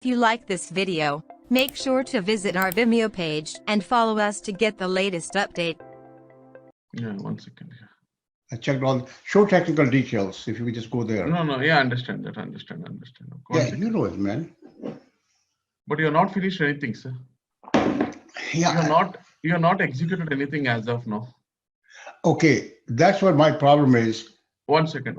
If you like this video, make sure to visit our Vimeo page and follow us to get the latest update. Yeah, 1 second. Yeah. I checked all, show technical details, if you could just go there. No, yeah, I understand that, understand. Yeah, you know it, man. But you're not finished anything, sir. Yeah. You're not executed anything as of now. Okay, that's what my problem is. 1 second.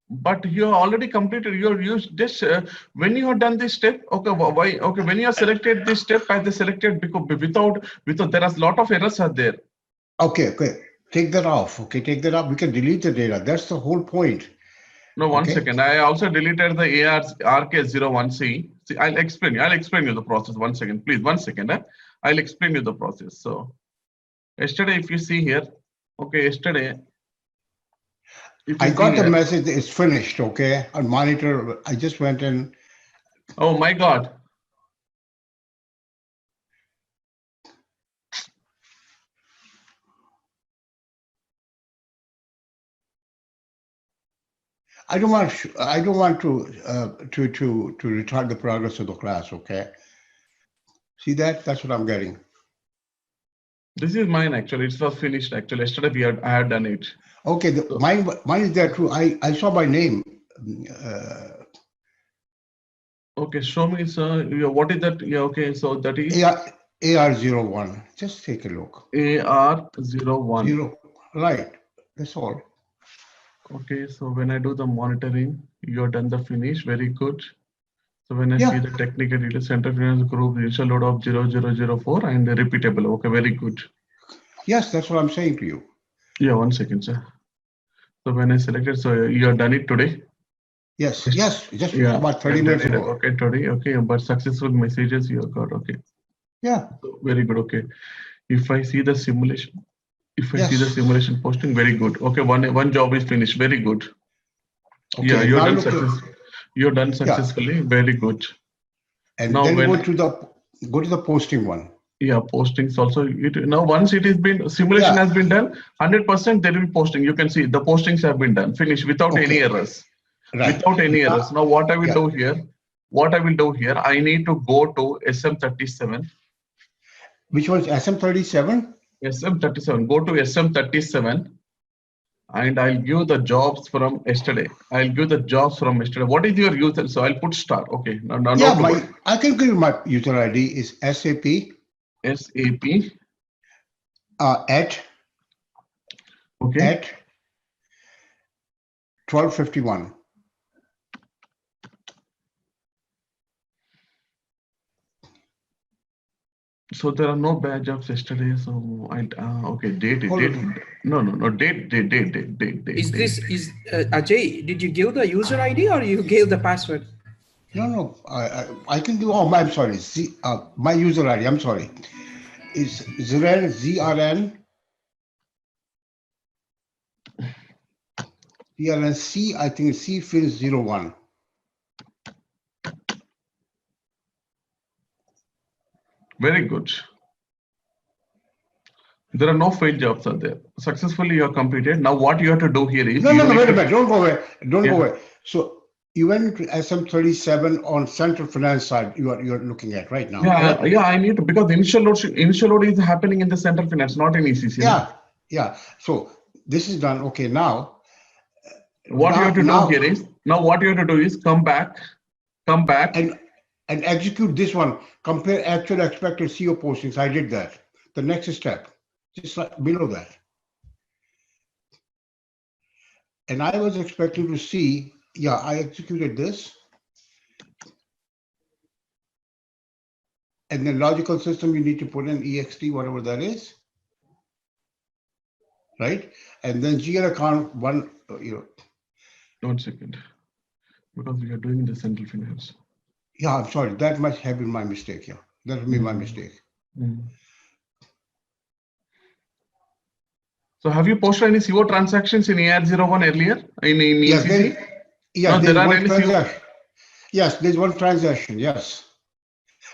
But you already completed your use this when you have done this step. Okay, why? Okay, when you have selected this step, I have selected because without there are a lot of errors are there. Okay, take that off. Okay, take that off. We can delete the data. That's the whole point. No, 1 second. I also deleted the RK01C. See, I'll explain you the process. 1 second, please. 1 second. I'll explain you the process. So yesterday, if you see here, okay, yesterday. I got the message, it's finished, okay? On monitor, I just went in. Oh my God. I don't want to retard the progress of the class, okay? See that? That's what I'm getting. This is mine actually. It was finished actually. Yesterday I had done it. Okay, mine is there too. I saw my name. Okay, show me, sir. What is that? Yeah, okay, so that is AR01. Just take a look. AR01. Right. That's all. Okay, so when I do the monitoring, you're done the finish. Very good. So when I see the technical details, center finance group, initial load of 0004 and repeatable. Okay, very good. Yes, that's what I'm saying to you. Yeah, 1 second, sir. So when I selected, so you have done it today? Yes, just about 30 minutes ago. Okay, today, okay, but successful messages you have got, okay. Yeah. So, very good, okay. If I see the simulation, see the simulation posting, very good. Okay, one job is finished, very good. Okay, yeah, you're done successfully, very good. And now then go to the posting one. Yeah, postings also. Now once it has been simulation has been done, 100% there will be posting. You can see the postings have been done, finished without any errors. Right. Without any errors. Now what I will do here? I need to go to SM37. Which one is SM37? SM37. Go to SM37, and I'll give the jobs from yesterday. What is your user? So I'll put star. Okay. I can give you my user ID is SAP. SAP. At 1251. So there are no bad jobs yesterday. So okay, date. No, date. Is Ajay? Did you give the user ID or you gave the password? No. I can give. Oh, I'm sorry. My user ID. I'm sorry. Is ZaranTech. C. I think C fills 01. Very good. There are no failed jobs are there. Successfully you are completed. Now what you have to do here is no, wait a minute. Don't go away. Don't go away. So you went to SM37 on central finance side. You're looking at right now. Yeah. I need to, because the initial load is happening in the central finance, not in ECC. Yeah. So this is done. Okay. Now what you have to do is come back and execute this one. Compare actual expected CO postings. I did that. The next step, just below that. And I was expecting to see, I executed this. And then logical system, you need to put in EXT, whatever that is. Right? And then GL account one, 1 second. Because we are doing the central finance. Yeah, I'm sorry. That must have been my mistake. Yeah, that would be my mistake. So have you posted any CO transactions in AR01 earlier in ECC? Yes, there's one transaction. Yes,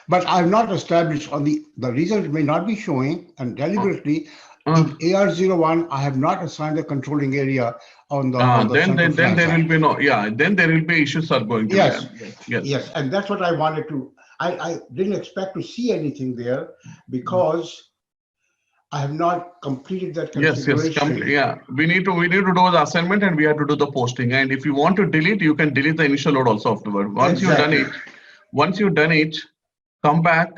but I've not established on the result may not be showing, and deliberately In AR01, I have not assigned the controlling area on the then central there side. will be no, then there will be issues are going to Yes, be. yes, and that's what I wanted to. I didn't expect to see anything there because I have not completed that configuration. We need to do the assignment and we have to do the posting. And if you want to delete, you can delete the initial load also afterward. Once you've done it, come back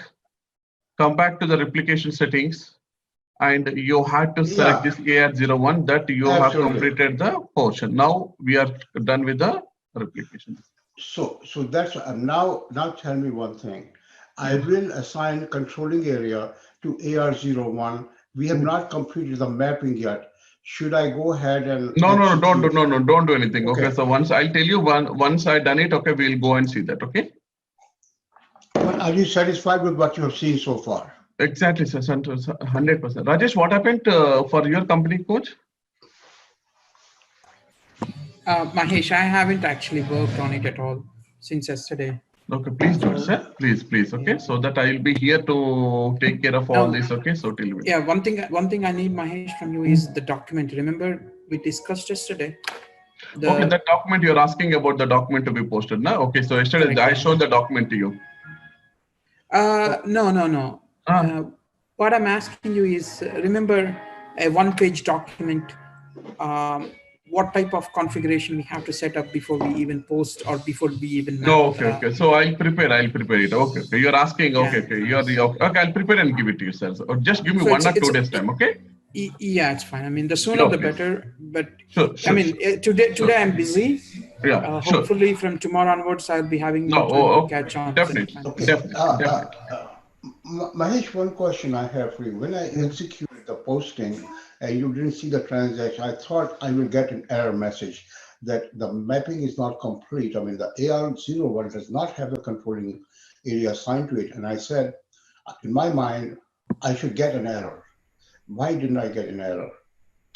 to the replication settings, and you have to select this AR01 that you have completed the portion. Now we are done with the replication. So that's now tell me one thing. I will assign controlling area to AR01. We have not completed the mapping yet. Should I go ahead and don't do anything. Okay, so once I'll tell you once I done it, okay, we'll go and see that. Okay. But are you satisfied with what you have seen so far? Exactly, sir. 100%. Rajesh, what happened for your company, coach? Mahesh, I haven't actually worked on it at all since yesterday. Okay, please do it, sir. Please. Okay, so that I will be here to take care of all this. Okay, so till we. Yeah, one thing I need, Mahesh, from you is the document. Remember, we discussed yesterday. Okay, that document you're asking about the document to be posted, now. Okay, so yesterday I showed the document to you. No. What I'm asking you is, remember a one-page document. What type of configuration we have to set up before we even post or before we even map. Okay. So I'll prepare it. Okay. You're asking. Okay. Okay. I'll prepare and give it to you, sir. Or just give me 1 or 2 days time. Okay. Yeah, it's fine. I mean, the sooner the better. But sure, I mean, today I'm busy. Yeah. Hopefully, from tomorrow onwards, I'll be having more time to catch on. Definitely. Mahesh, one question I have for you. When I executed the posting and you didn't see the transaction, I thought I will get an error message that the mapping is not complete. I mean, the AR01 does not have a controlling area assigned to it. And I said, in my mind, I should get an error. Why didn't I get an error?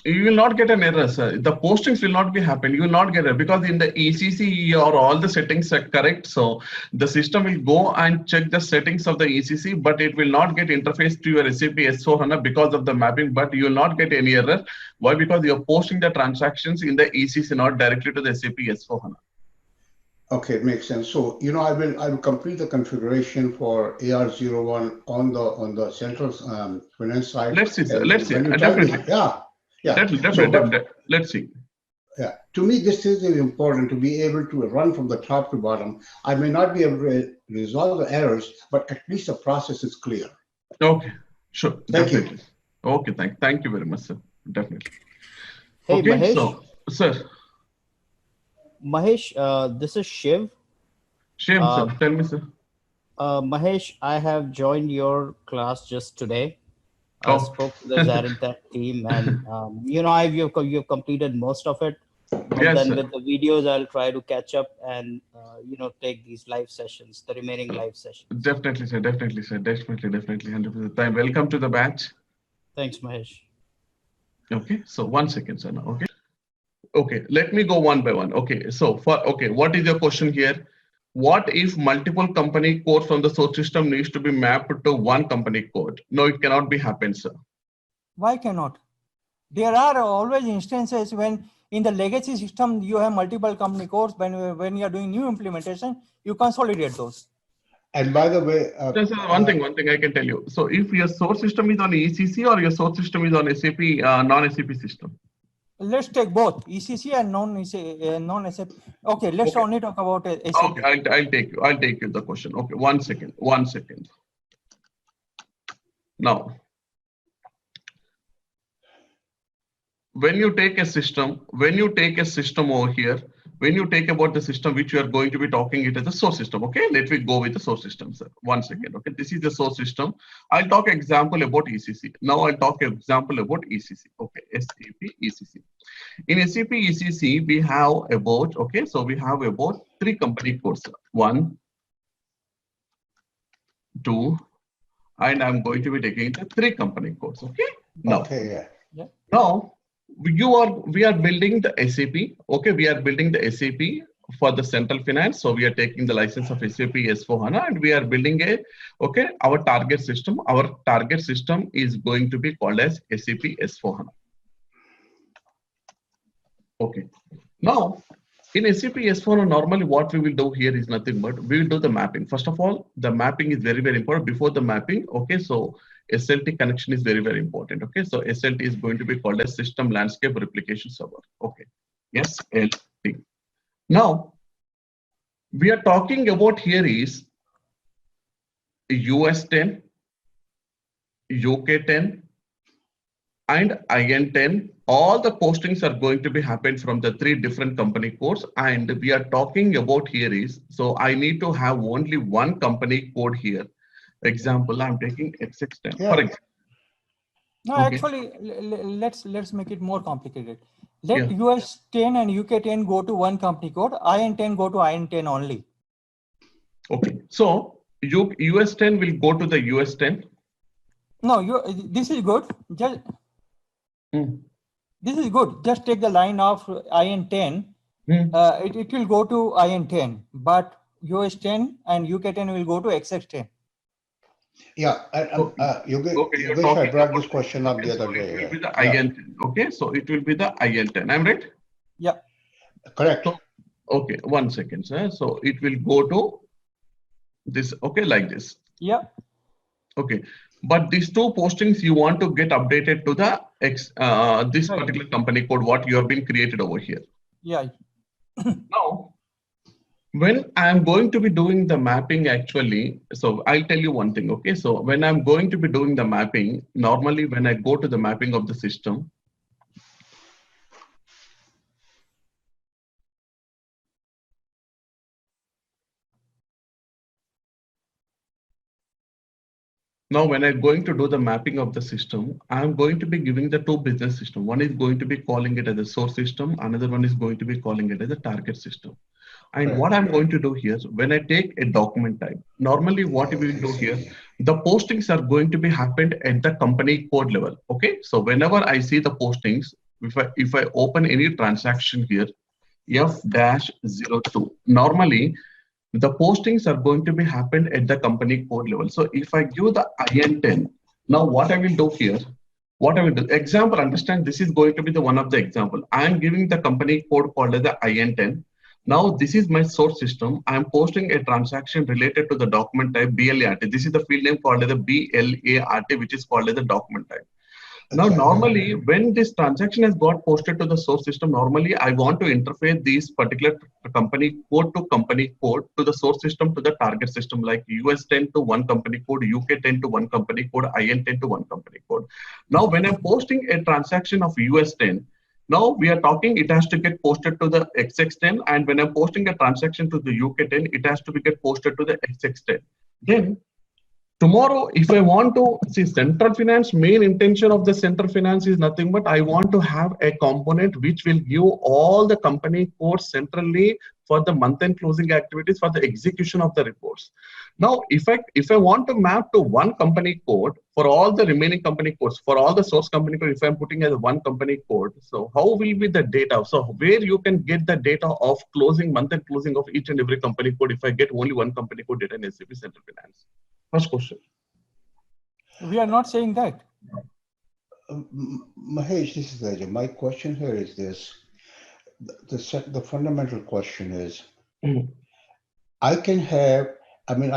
You will not get an error, sir. The postings will not be happen. You will not get it because in the ECC or all the settings are correct. So the system will go and check the settings of the ECC, but it will not get interfaced to your SAP S4HANA because of the mapping, but you will not get any error. Why? Because you're posting the transactions in the ECC, not directly to the SAP S4HANA. Okay, it makes sense. So, I will complete the configuration for AR01 on the central finance side. Let's see, sir. Let's see. Definitely. Definitely. Let's see. Yeah. To me, this is important to be able to run from the top to bottom. I may not be able to resolve the errors, but at least the process is clear. Okay. Sure. Thank you. Okay. Thank you very much, sir. Definitely. Hey, okay. Mahesh. So, sir. Mahesh, this is Shiv. Shiv, sir. Tell me, sir. Mahesh, I have joined your class just today. I spoke to the ZaranTech team, and you've completed most of it. But yes, then sir. with the videos, I'll try to catch up and take these live sessions, the remaining live sessions. Definitely, sir. Definitely. 100% time. Welcome to the batch. Thanks, Mahesh. Okay. So 1 second, sir. Now, okay. Let me go one by one. Okay. So what is your question here? What if multiple company codes from the source system needs to be mapped to one company code? No, it cannot be happen, sir. Why cannot? There are always instances when in the legacy system you have multiple company codes. When you are doing new implementation, you consolidate those. And by the way, one thing I can tell you. So if your source system is on ECC or your source system is on SAP non-SAP system. Let's take both ECC and non-SAP. Okay, let's only talk about SAP. Okay, I'll take you the question. Okay, 1 second. Now, when you take a system over here, when you take about the system which you are going to be talking it as a source system. Okay, let me go with the source system, sir. 1 second. Okay, this is the source system. I'll talk example about ECC. Now I'll talk example about ECC. Okay, SAP ECC. In SAP ECC, we have about, we have about 3 company codes. 1, 2, and I'm going to be taking the 3 company codes. Okay. Now, now we are building the SAP. Okay, we are building the SAP for the central finance. So we are taking the license of SAP S4HANA and we are building our target system. Our target system is going to be called as SAP S4HANA. Okay. Now, in SAP S4HANA, normally what we will do here is nothing but we will do the mapping. First of all, the mapping is very, very important. Before the mapping, okay, so SLT connection is very, very important. Okay, so SLT is going to be called as System Landscape Replication Server. Okay, SLT. Now, we are talking about here is US 10, UK 10, and IN 10. All the postings are going to be happened from the 3 different company codes. And we are talking about here is, so I need to have only one company code here. Example, I'm taking XX10. Yeah. For example. No, Okay. actually, let's make it more complicated. Let US 10 and UK 10 go to one company code. IN 10 go to IN 10 only. Okay. So US 10 will go to the US 10. No, this is good. Just this is good. Just take the line of IN 10. It will go to IN 10, but US 10 and UK 10 will go to XX 10. Yeah, Yogesh, I brought this question up the other day. It will be the IN 10. Okay, so it will be the IN 10. I'm right? Yeah. Correct. So, okay, 1 second, sir. So it will go to this, okay, like this. Yeah. Okay, but these 2 postings you want to get updated to the this particular company code, what you have been created over here. Yeah. Now, when I'm going to be doing the mapping actually, so I'll tell you one thing, okay? So when I'm going to be doing the mapping, normally when I go to the mapping of the system, now when I'm going to do the mapping of the system, I'm going to be giving the 2 business systems. One is going to be calling it as a source system. Another one is going to be calling it as a target system. And what I'm going to do here, when I take a document type, normally what we will do here, the postings are going to be happened at the company code level. Okay, so whenever I see the postings, if I open any transaction here, F-02, normally the postings are going to be happened at the company code level. So if I give the IN10, now what I will do here, example, understand this is going to be the one of the example. I am giving the company code called as the IN10. Now this is my source system. I am posting a transaction related to the document type BLART. This is the field name called as the BLART, which is called as the document type. Now, normally, when this transaction has got posted to the source system, normally I want to interface these particular company code to the source system to the target system, like US 10 to one company code, UK 10 to one company code, IN 10 to one company code. Now, when I'm posting a transaction of US 10, now we are talking, it has to get posted to the XX10, and when I'm posting a transaction to the UK 10, it has to be get posted to the XX10. Then tomorrow, if I want to see central finance, main intention of the central finance is nothing but I want to have a component which will give all the company codes centrally for the month-end closing activities for the execution of the reports. Now, if I want to map to one company code for all the remaining company codes, for all the source company code, if I'm putting as one company code, so how will be the data? So where you can get the data of closing, month-end closing of each and every company code if I get only one company code data in SAP Central Finance? First question. We are not saying that. Mahesh, this is Ajay. My question here is this. The fundamental question is, I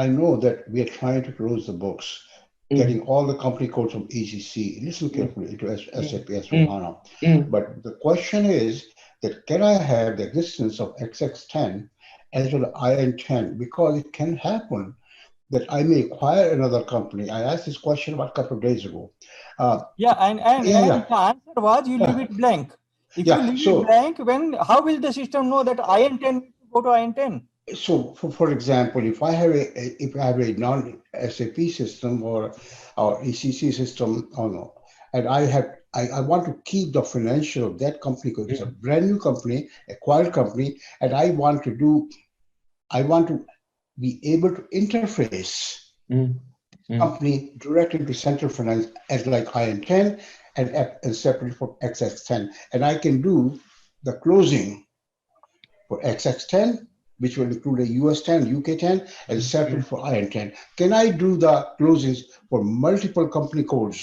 know that we are trying to close the books, getting all the company codes from ECC. Listen carefully into SAP S4HANA. But the question is that can I have the existence of XX10 as well as IN10? Because it can happen that I may acquire another company. I asked this question about a couple of days ago. And the answer was you leave it blank. If you leave it blank, how will the system know that IN10 go to IN10? So, for example, if I have a non-SAP system or ECC system, and I want to keep the financial of that company because it's a brand new company, acquired company, and I want to be able to interface company directly to central finance as like IN10 and separately from XX10. And I can do the closing for XX10, which will include a US 10, UK 10, and separate for IN 10. Can I do the closings for multiple company codes?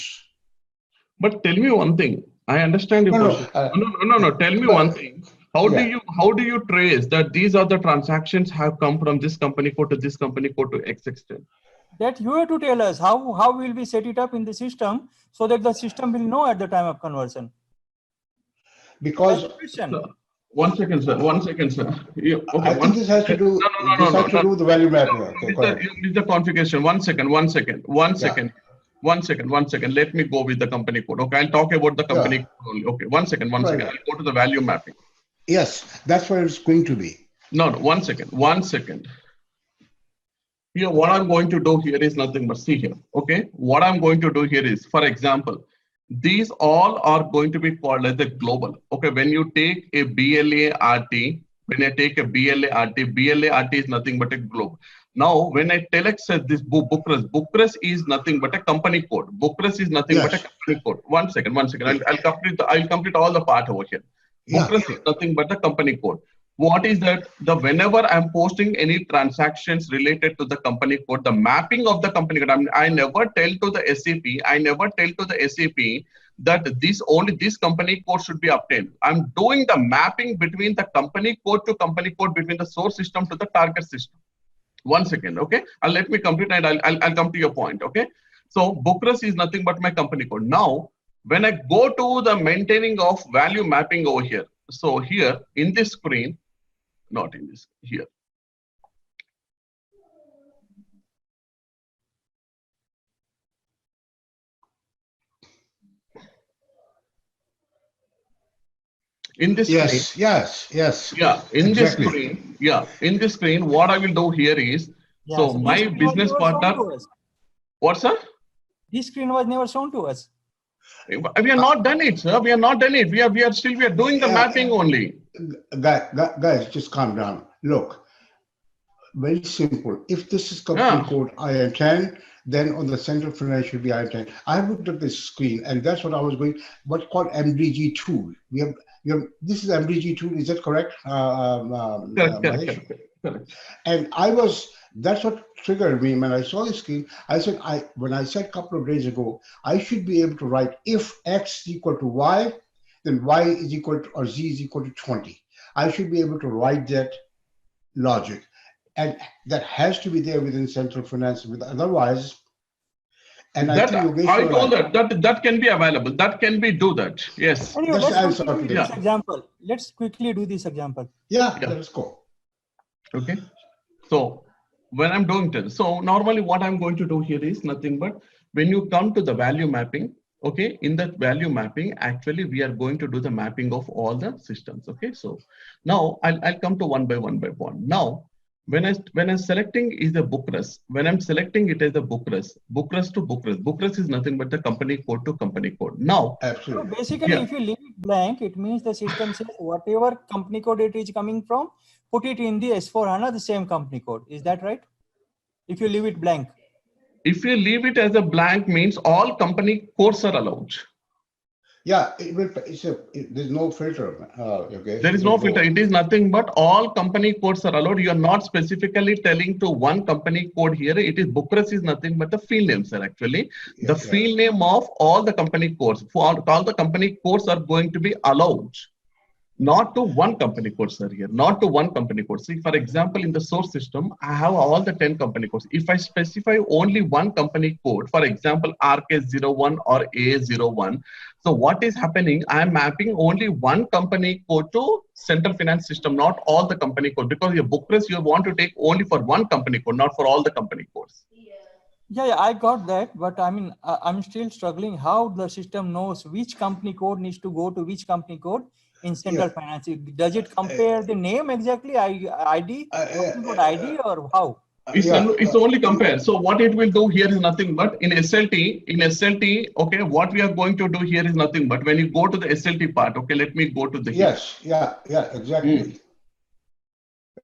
But tell me one thing. I understand your No, question. No. Tell me one thing. How do you trace that these are the transactions have come from this company code to this company code to XX10? That you have to tell us how will we set it up in the system so that the system will know at the time of conversion. because one second, sir. Okay, I think this has to do. This has to do with the value mapper. Okay, go ahead. You missed the configuration. One second. Let me go with the company code. Okay, I'll talk about the company code only. Okay, one second. I'll go to the value mapping. Yes, that's what it's going to be. No, 1 second. Here, what I'm going to do here is nothing but see here. Okay, what I'm going to do here is, for example, these all are going to be called as the global. Okay, when you take a BLA RT, BLA RT is nothing but a globe. Now, when I telex this Bucharest is nothing but a company code. Bucharest is nothing but a company code. One second. I'll complete all the part over here. Bucharest is nothing but the company code. What is that? Whenever I'm posting any transactions related to the company code, the mapping of the company code, I never tell to the SAP that this company code should be obtained. I'm doing the mapping between the company code to company code between the source system to the target system. 1 second, okay? Let me complete and I'll come to your point, okay? So Bucharest is nothing but my company code. Now, when I go to the maintaining of value mapping over here, so here in this screen, not in this, here. In this screen, in this screen, what I will do here is, so my business partner, what, sir? This screen was never shown to us. We are not done it, sir. We are not done it. We are doing the mapping only. Guys, just calm down. Look, very simple. If this is company code IN10, then on the central finance should be IN10. I looked at this screen, and that's what I was going. What's called MDG tool. We have this is MDG tool. Is that correct? Correct. And that's what triggered me when I saw the screen. I said, when I said a couple of days ago, I should be able to write if X is equal to Y, then Y is equal to, or Z is equal to 20. I should be able to write that logic. And that has to be there within central finance. Otherwise, and I think that can be available. That can be do that. Yes. Anyway, let's quickly do this example. Let's quickly do this example. Yeah. Let's go. Okay. So when I'm doing this, so normally what I'm going to do here is nothing but when you come to the value mapping, okay, in that value mapping, actually we are going to do the mapping of all the systems. Okay. So now I'll come to one by one. Now, when I'm selecting is the Bucharest, when I'm selecting it as the Bucharest to Bucharest. Bucharest is nothing but the company code to company code. Now, absolutely. So basically, if you leave it blank, it means the system says whatever company code it is coming from, put it in the S4HANA, the same company code. Is that right? If you leave it blank. If you leave it as a blank means all company codes are allowed. Yeah, there's no filter. Okay. There is no filter. It is nothing but all company codes are allowed. You are not specifically telling to one company code here. It is Bucharest is nothing but the field name, sir. Actually, the field name of all the company codes. All the company codes are going to be allowed. Not to one company code, sir, here. Not to one company code. See, for example, in the source system, I have all the 10 company codes. If I specify only one company code, for example, RK01 or A01, so what is happening? I am mapping only one company code to central finance system, not all the company code, because your Bucharest, you want to take only for one company code, not for all the company codes. Yeah, I got that. But I mean, I'm still struggling how the system knows which company code needs to go to which company code in central finance. Does it compare the name exactly, ID, ID, or how? It's only compare. So what it will do here is nothing but in SLT, okay, what we are going to do here is nothing but when you go to the SLT part, okay, let me go to the exactly.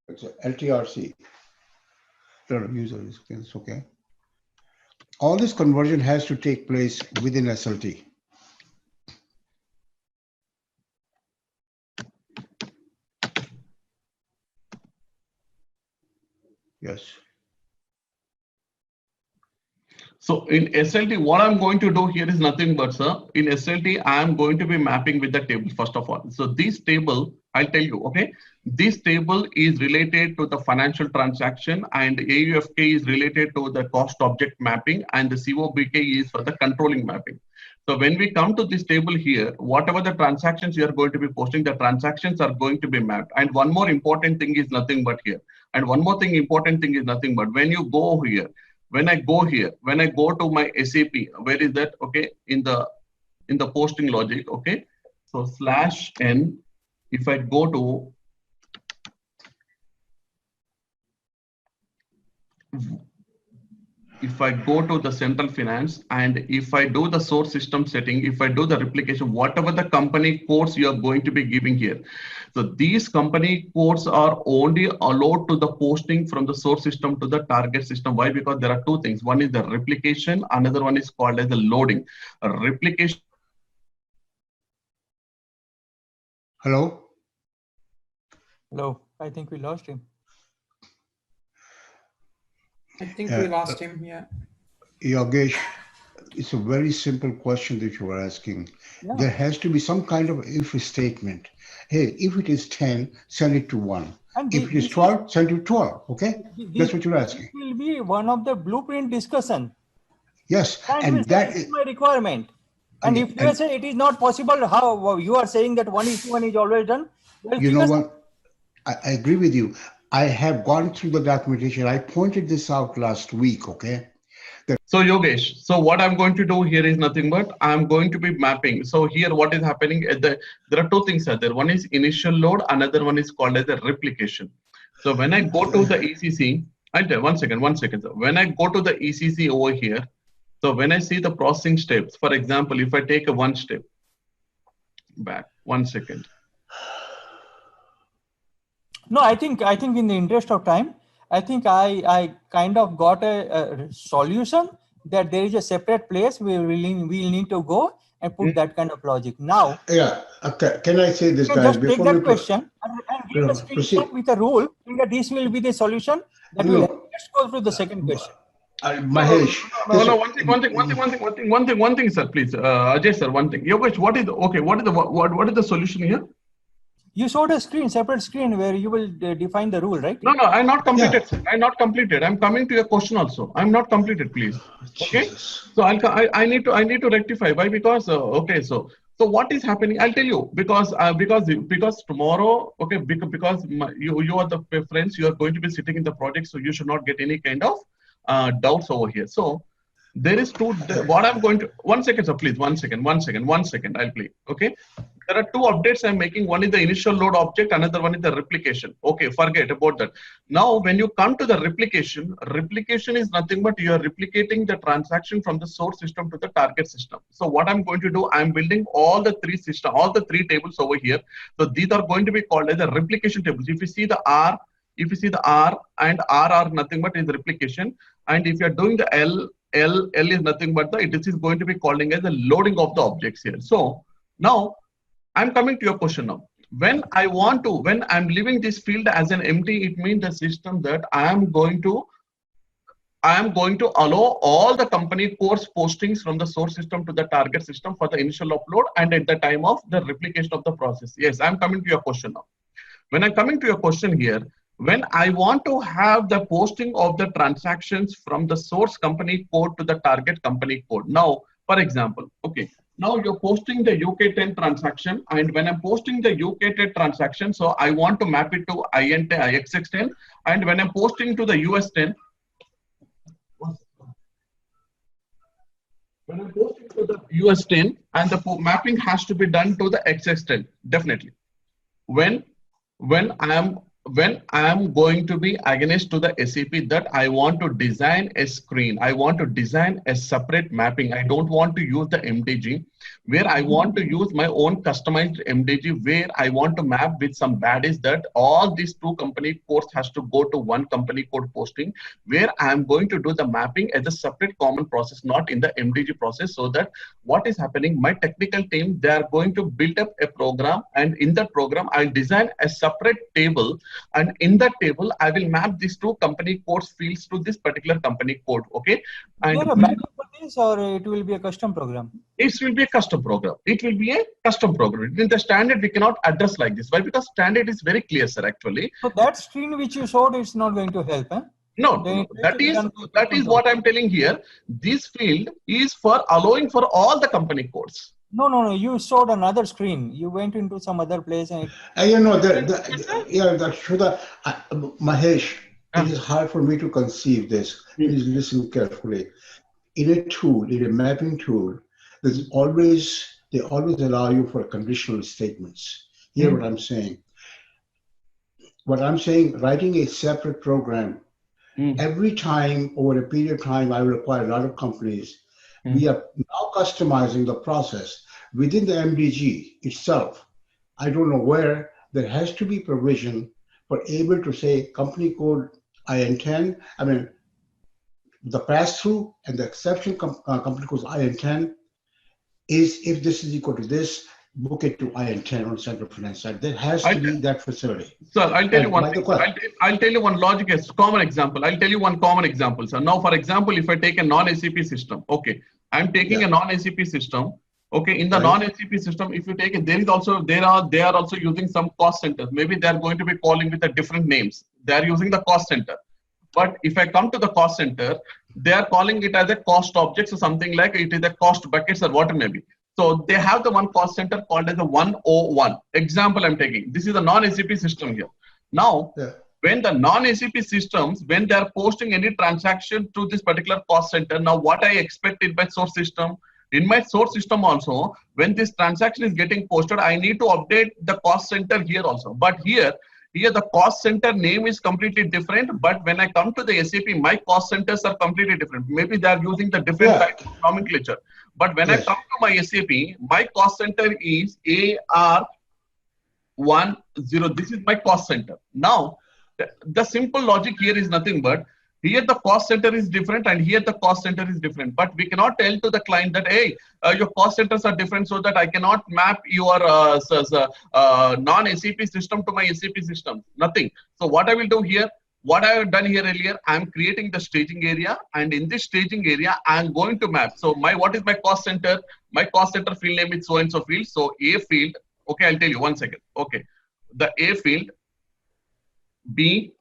It's LTRC. User is okay. All this conversion has to take place within SLT. Yes. So in SLT, what I'm going to do here is nothing but, sir, in SLT, I am going to be mapping with the table, first of all. So this table, I'll tell you, okay, this table is related to the financial transaction, and AUFK is related to the cost object mapping, and the COBK is for the controlling mapping. So when we come to this table here, whatever the transactions you are going to be posting, the transactions are going to be mapped. And one more important thing is nothing but here. And one more thing, important thing is nothing but when you go here, when I go here, when I go to my SAP, where is that? Okay, in the posting logic. Okay, so /n. If I go to the central finance, and if I do the source system setting, if I do the replication, whatever the company codes you are going to be giving here. So these company codes are only allowed to the posting from the source system to the target system. Why? Because there are two things. One is the replication, another one is called as the loading. Replication. Hello? Hello, I think we lost him. I think we lost him, yeah. Yogesh, it's a very simple question that you are asking. Yeah. There has to be some kind of if statement. Hey, if it is 10, send it to 1. And If it is 12, send it to 12. Okay? That's what you're asking. This will be one of the blueprint discussion. Yes. And that is my requirement. And if you say it is not possible, how you are saying that 1:1 is always done? Well, you know what? I agree with you. I have gone through the documentation. I pointed this out last week, okay? So Yogesh, so what I'm going to do here is nothing but I'm going to be mapping. So here what is happening, there are two things are there. One is initial load, another one is called as a replication. So when I go to the ECC, one second. Sir. When I go to the ECC over here, so when I see the processing steps, for example, if I take a one step back, 1 second. No, I think in the interest of time, I think I kind of got a solution that there is a separate place where we'll need to go and put that kind of logic. Now, yeah, okay. Can I say this, guys? Just take that question and give a screenshot with a rule, and that this will be the solution that will help. Let's go through the second question. Mahesh. No, one thing, sir, please. Ajay, sir, one thing. Yogesh, what is the solution here? You showed a separate screen where you will define the rule, right? No, I'm not completed. Yeah. I'm not completed. I'm coming to your question also. I'm not completed, please. Okay. Jesus. So I need to rectify. Why? Because okay. So what is happening? I'll tell you because tomorrow, okay, because you are the friends. You are going to be sitting in the project, so you should not get any kind of doubts over here. So there is what I'm going to, 1 second, sir, please. 1 second. I'll play. Okay. There are two updates I'm making. One is the initial load object. Another one is the replication. Okay. Forget about that. Now, when you come to the replication is nothing but you are replicating the transaction from the source system to the target system. So what I'm going to do, I'm building all the three tables over here. So these are going to be called as the replication tables. If you see the R and RR nothing but is replication. And if you're doing the L is nothing but it is going to be calling as the loading of the objects here. So now I'm coming to your question now. When I'm leaving this field as an empty, it means the system that I am going to allow all the company course postings from the source system to the target system for the initial upload and at the time of the replication of the process. Yes, I'm coming to your question now. When I'm coming to your question here, when I want to have the posting of the transactions from the source company code to the target company code. Now, for example, okay, now you're posting the UK10 transaction, and when I'm posting the UK10 transaction, so I want to map it to IXX10, and when I'm posting to the US10, when I'm posting to the US10, and the mapping has to be done to the XX10, definitely. When I am going to be against to the SAP that I want to design a screen, I want to design a separate mapping. I don't want to use the MDG, where I want to use my own customized MDG, where I want to map with some baddies that all these two company codes has to go to one company code posting, where I am going to do the mapping as a separate common process, not in the MDG process. So that what is happening, my technical team, they are going to build up a program, and in that program, I'll design a separate table and in that table I will map these two company codes fields to this particular company code. Okay, Is and there a manual for this, or it will be a custom program? it will be a custom program. It will be a custom program. In the standard, we cannot address like this. Why? Because standard is very clear, sir. Actually, So that screen which you showed, it's not going to help, eh? no, Then no, it that will be is done by that is custom what program. I'm telling here. This field is for allowing for all the company codes. No, no, no. You showed another screen. You went into some other place and You know, Mahesh, it Ah. is hard for me to conceive this. Please listen carefully. In a tool, in a mapping tool, there's always, they always allow you for conditional statements. Hear what I'm saying. What I'm saying, writing a separate program, every time over a period of time, I require a lot of companies. We are now customizing the process within the MDG itself. I don't know where there has to be provision for able to say company code IN10. I mean, the pass-through and the exception company codes IN10 is if this is equal to this, book it to IN10 on central finance side. There has to be that facility. Sir, I'll tell you one thing. I'll tell you one logic, a common example. I'll tell you one common example. So now, for example, if I take a non-SAP system, okay, I'm taking a non-SAP system. Okay, in the non-SAP system, if you take it, they are also using some cost centers. Maybe they are going to be calling with a different names. They are using the cost center. But if I come to the cost center, they are calling it as a cost objects or something like it is a cost buckets or what it may be. So they have the one cost center called as a 101. Example I'm taking. This is a non-SAP system here. Now, when the non-SAP systems, when they are posting any transaction to this particular cost center, now what I expect in my source system, in my source system also, when this transaction is getting posted, I need to update the cost center here also. But here the cost center name is completely different. But when I come to the SAP, my cost centers are completely different. Maybe they are using the different type of nomenclature. But when I come to my SAP, my cost center is AR10. This is my cost center. Now, the simple logic here is nothing but here the cost center is different and here the cost center is different. But we cannot tell to the client that, hey, your cost centers are different so that I cannot map your non-SAP system to my SAP system. Nothing. So what I will do here, what I have done here earlier, I'm creating the staging area, and in this staging area, I'm going to map. So what is my cost center? My cost center field name is so and so field. So A field, okay, I'll tell you 1 second. Okay, the A field, B,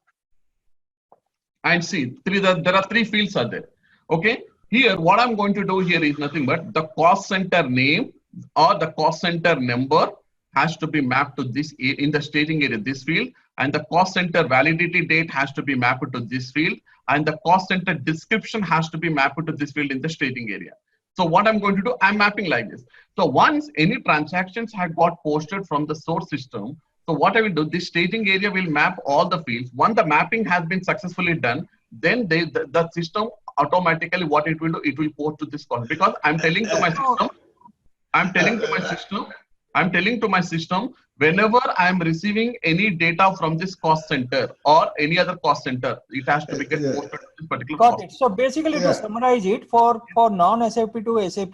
and C. There are 3 fields are there. Okay. Here, what I'm going to do here is nothing but the cost center name or the cost center number has to be mapped to this in the staging area, this field, and the cost center validity date has to be mapped to this field, and the cost center description has to be mapped to this field in the staging area. So what I'm going to do, I'm mapping like this. So once any transactions have got posted from the source system, so what I will do, this staging area will map all the fields. Once the mapping has been successfully done, then the system automatically what it will do, it will post to this column. Because I'm telling to my system, whenever I'm receiving any data from this cost center or any other cost center, it has to be get posted to this particular got cost. it. So basically, to summarize it, for non-SAP to SAP,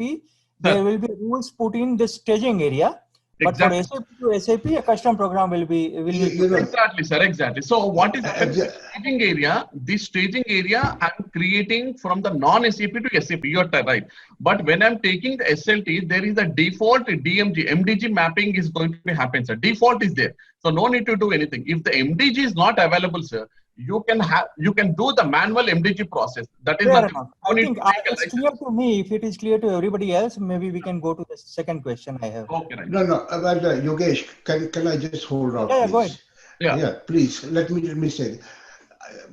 there will be rules put in this staging area. But for SAP to SAP, a custom program will be exactly, sir. Exactly. So what is happening? Staging area? This staging area I'm creating from the non-SAP to SAP. You're right. But when I'm taking the SLT, there is a default MDG mapping is going to be happen, sir. Default is there, so no need to do anything. If the MDG is not available, sir, you can do the manual MDG process. That is fair enough. I think it's clear to me. If it is clear to everybody else, maybe we can go to the second question I have. Okay, right. No, Yogesh, can I just hold on, please? Go ahead. Yeah, please. Let me say,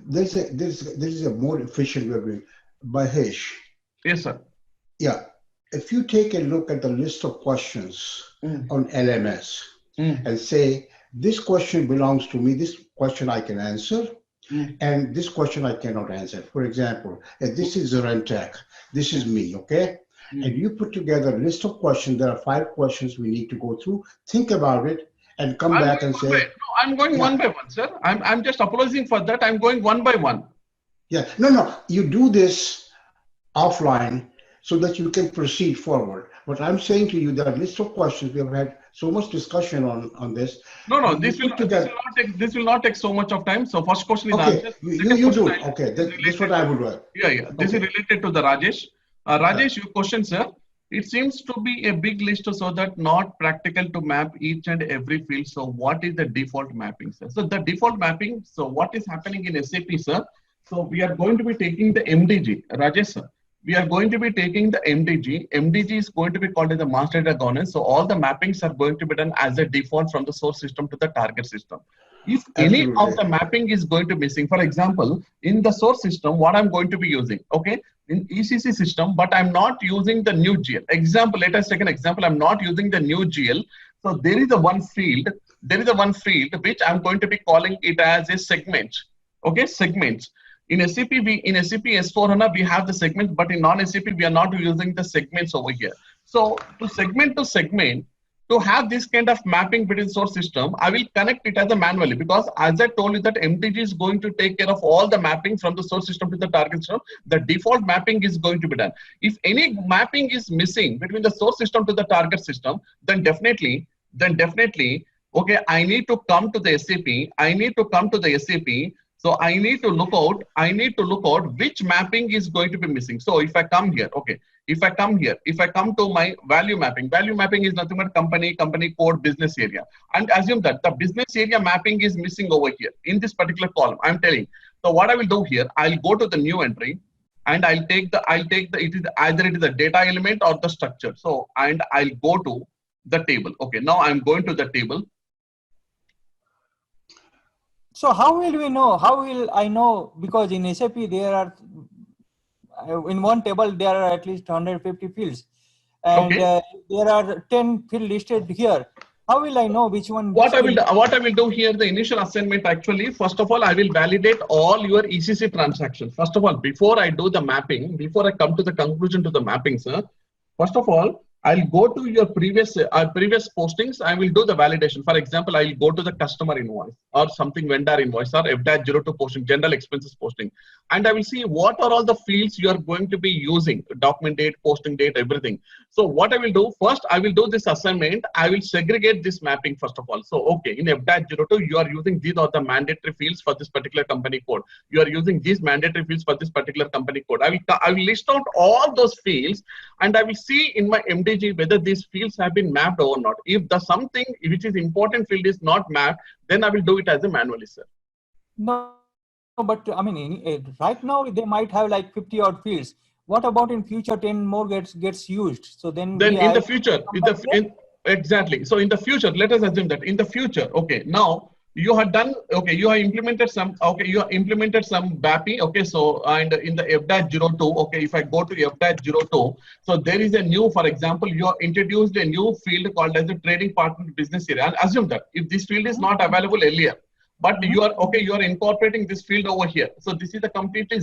there's a more efficient way of doing. Mahesh. Yes, sir. Yeah, if you take a look at the list of questions on LMS and say, this question belongs to me, this question I can answer, and this question I cannot answer. For example, this is ZaranTech, this is me, okay? And you put together a list of questions. There are 5 questions we need to go through. Think about it and come back and say. No, I'm going one by one, sir. I'm just apologizing for that. I'm going one by one. Yeah, no, you do this offline so that you can proceed forward. But I'm saying to you, there are list of questions. We have had so much discussion on this. No, this will not take so much of time. So first question is okay, answered. you do. Okay, this is what I would do. Yeah. This is related to the Rajesh. Rajesh, your question, sir. It seems to be a big list so that not practical to map each and every field. So what is the default mapping, sir? So the default mapping, so what is happening in SAP, sir? So we are going to be taking the MDG, Rajesh, sir. We are going to be taking the MDG. MDG is going to be called as the master data governance. So all the mappings are going to be done as a default from the source system to the target system. If any of the mapping is going to be missing, for example, in the source system, what I'm going to be using, okay, in ECC system, but I'm not using the new GL. Example, let us take an example. I'm not using the new GL. So there is a one field. There is a one field which I'm going to be calling it as a segment. Okay, segments. In SAP, in SAP S4HANA, we have the segments, but in non-SAP, we are not using the segments over here. So to segment, to have this kind of mapping between source system, I will connect it as a manually, because as I told you that MDG is going to take care of all the mapping from the source system to the target system. The default mapping is going to be done. If any mapping is missing between the source system to the target system, then definitely, okay, I need to come to the SAP. So I need to look out which mapping is going to be missing. So if I come here, okay, if I come to my value mapping is nothing but company code, business area, and assume that the business area mapping is missing over here in this particular column. I'm telling. So what I will do here, I'll go to the new entry, and I'll take the it is either it is a data element or the structure. So and I'll go to the table. Okay, now I'm going to the table. So how will we know? How will I know? Because in SAP there are in one table there are at least 150 fields, and okay. There are 10 fields listed here. How will I know which one? What I will do here, the initial assignment actually, first of all, I will validate all your ECC transactions. First of all, before I do the mapping, before I come to the conclusion to the mapping, sir, first of all, I'll go to your previous postings. I will do the validation. For example, I'll go to the customer invoice or something vendor invoice or F-02 posting, general expenses posting. And I will see what are all the fields you are going to be using, document date, posting date, everything. So what I will do, first I will do this assignment. I will segregate this mapping first of all. So, okay, in F-02, you are using these are the mandatory fields for this particular company code. You are using these mandatory fields for this particular company code. I will list out all those fields, and I will see in my MDG whether these fields have been mapped or not. If the something which is important field is not mapped, then I will do it as a manually, sir. No, but I mean, right now they might have like 50 odd fields. What about in future 10 more gets used? So then in the future, exactly. So in the future, let us assume that in the future, okay, now you have done, okay, you have implemented some, okay, you have implemented some BAPI, okay, so, and in the F-02, okay, if I go to F-02, so there is a new, for example, you have introduced a new field called as a trading partner business area. And assume that if this field is not available earlier, but you are, okay, you are incorporating this field over here. So this is the completely,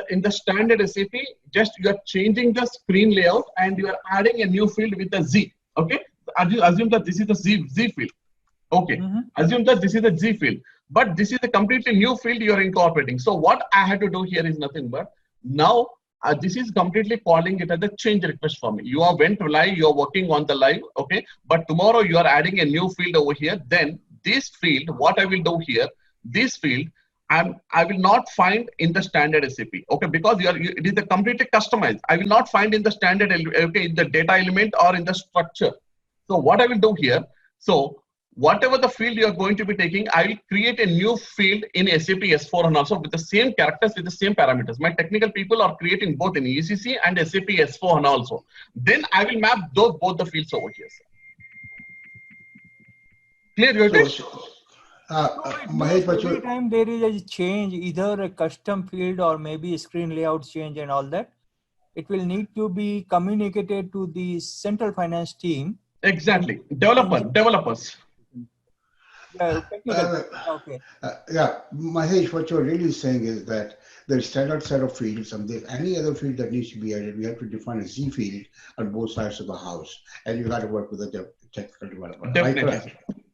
in the standard SAP, just you are changing the screen layout and you are adding a new field with a Z, okay? Assume that this is the Z field. Okay, assume that this is a Z field, but this is a completely new field you are incorporating. So what I had to do here is nothing but now this is completely calling it as a change request for me. You are went live, you are working on the live, okay, but tomorrow you are adding a new field over here. Then this field, what I will do here, this field, I will not find in the standard SAP, okay, because it is a completely customized. I will not find in the standard, okay, in the data element or in the structure. So what I will do here, so whatever the field you are going to be taking, I will create a new field in SAP S4HANA also with the same characters, with the same parameters. My technical people are creating both in ECC and SAP S4HANA also. Then I will map both the fields over here, sir. Clear, Yogesh? Every time there is a change, either a custom field or maybe a screen layout change and all that, it will need to be communicated to the central finance team. Exactly, developers. Okay. Yeah, Mahesh, what you're really saying is that there's standard set of fields, and if any other field that needs to be added, we have to define a Z field on both sides of the house, and you got to work with the technical developer.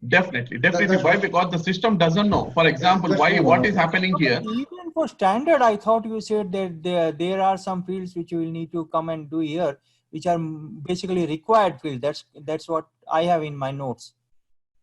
Definitely. Why? Because the system doesn't know. For example, what is happening here? Even Even for standard, I thought you said that there are some fields which you will need to come and do here, which are basically required field. That's what I have in my notes.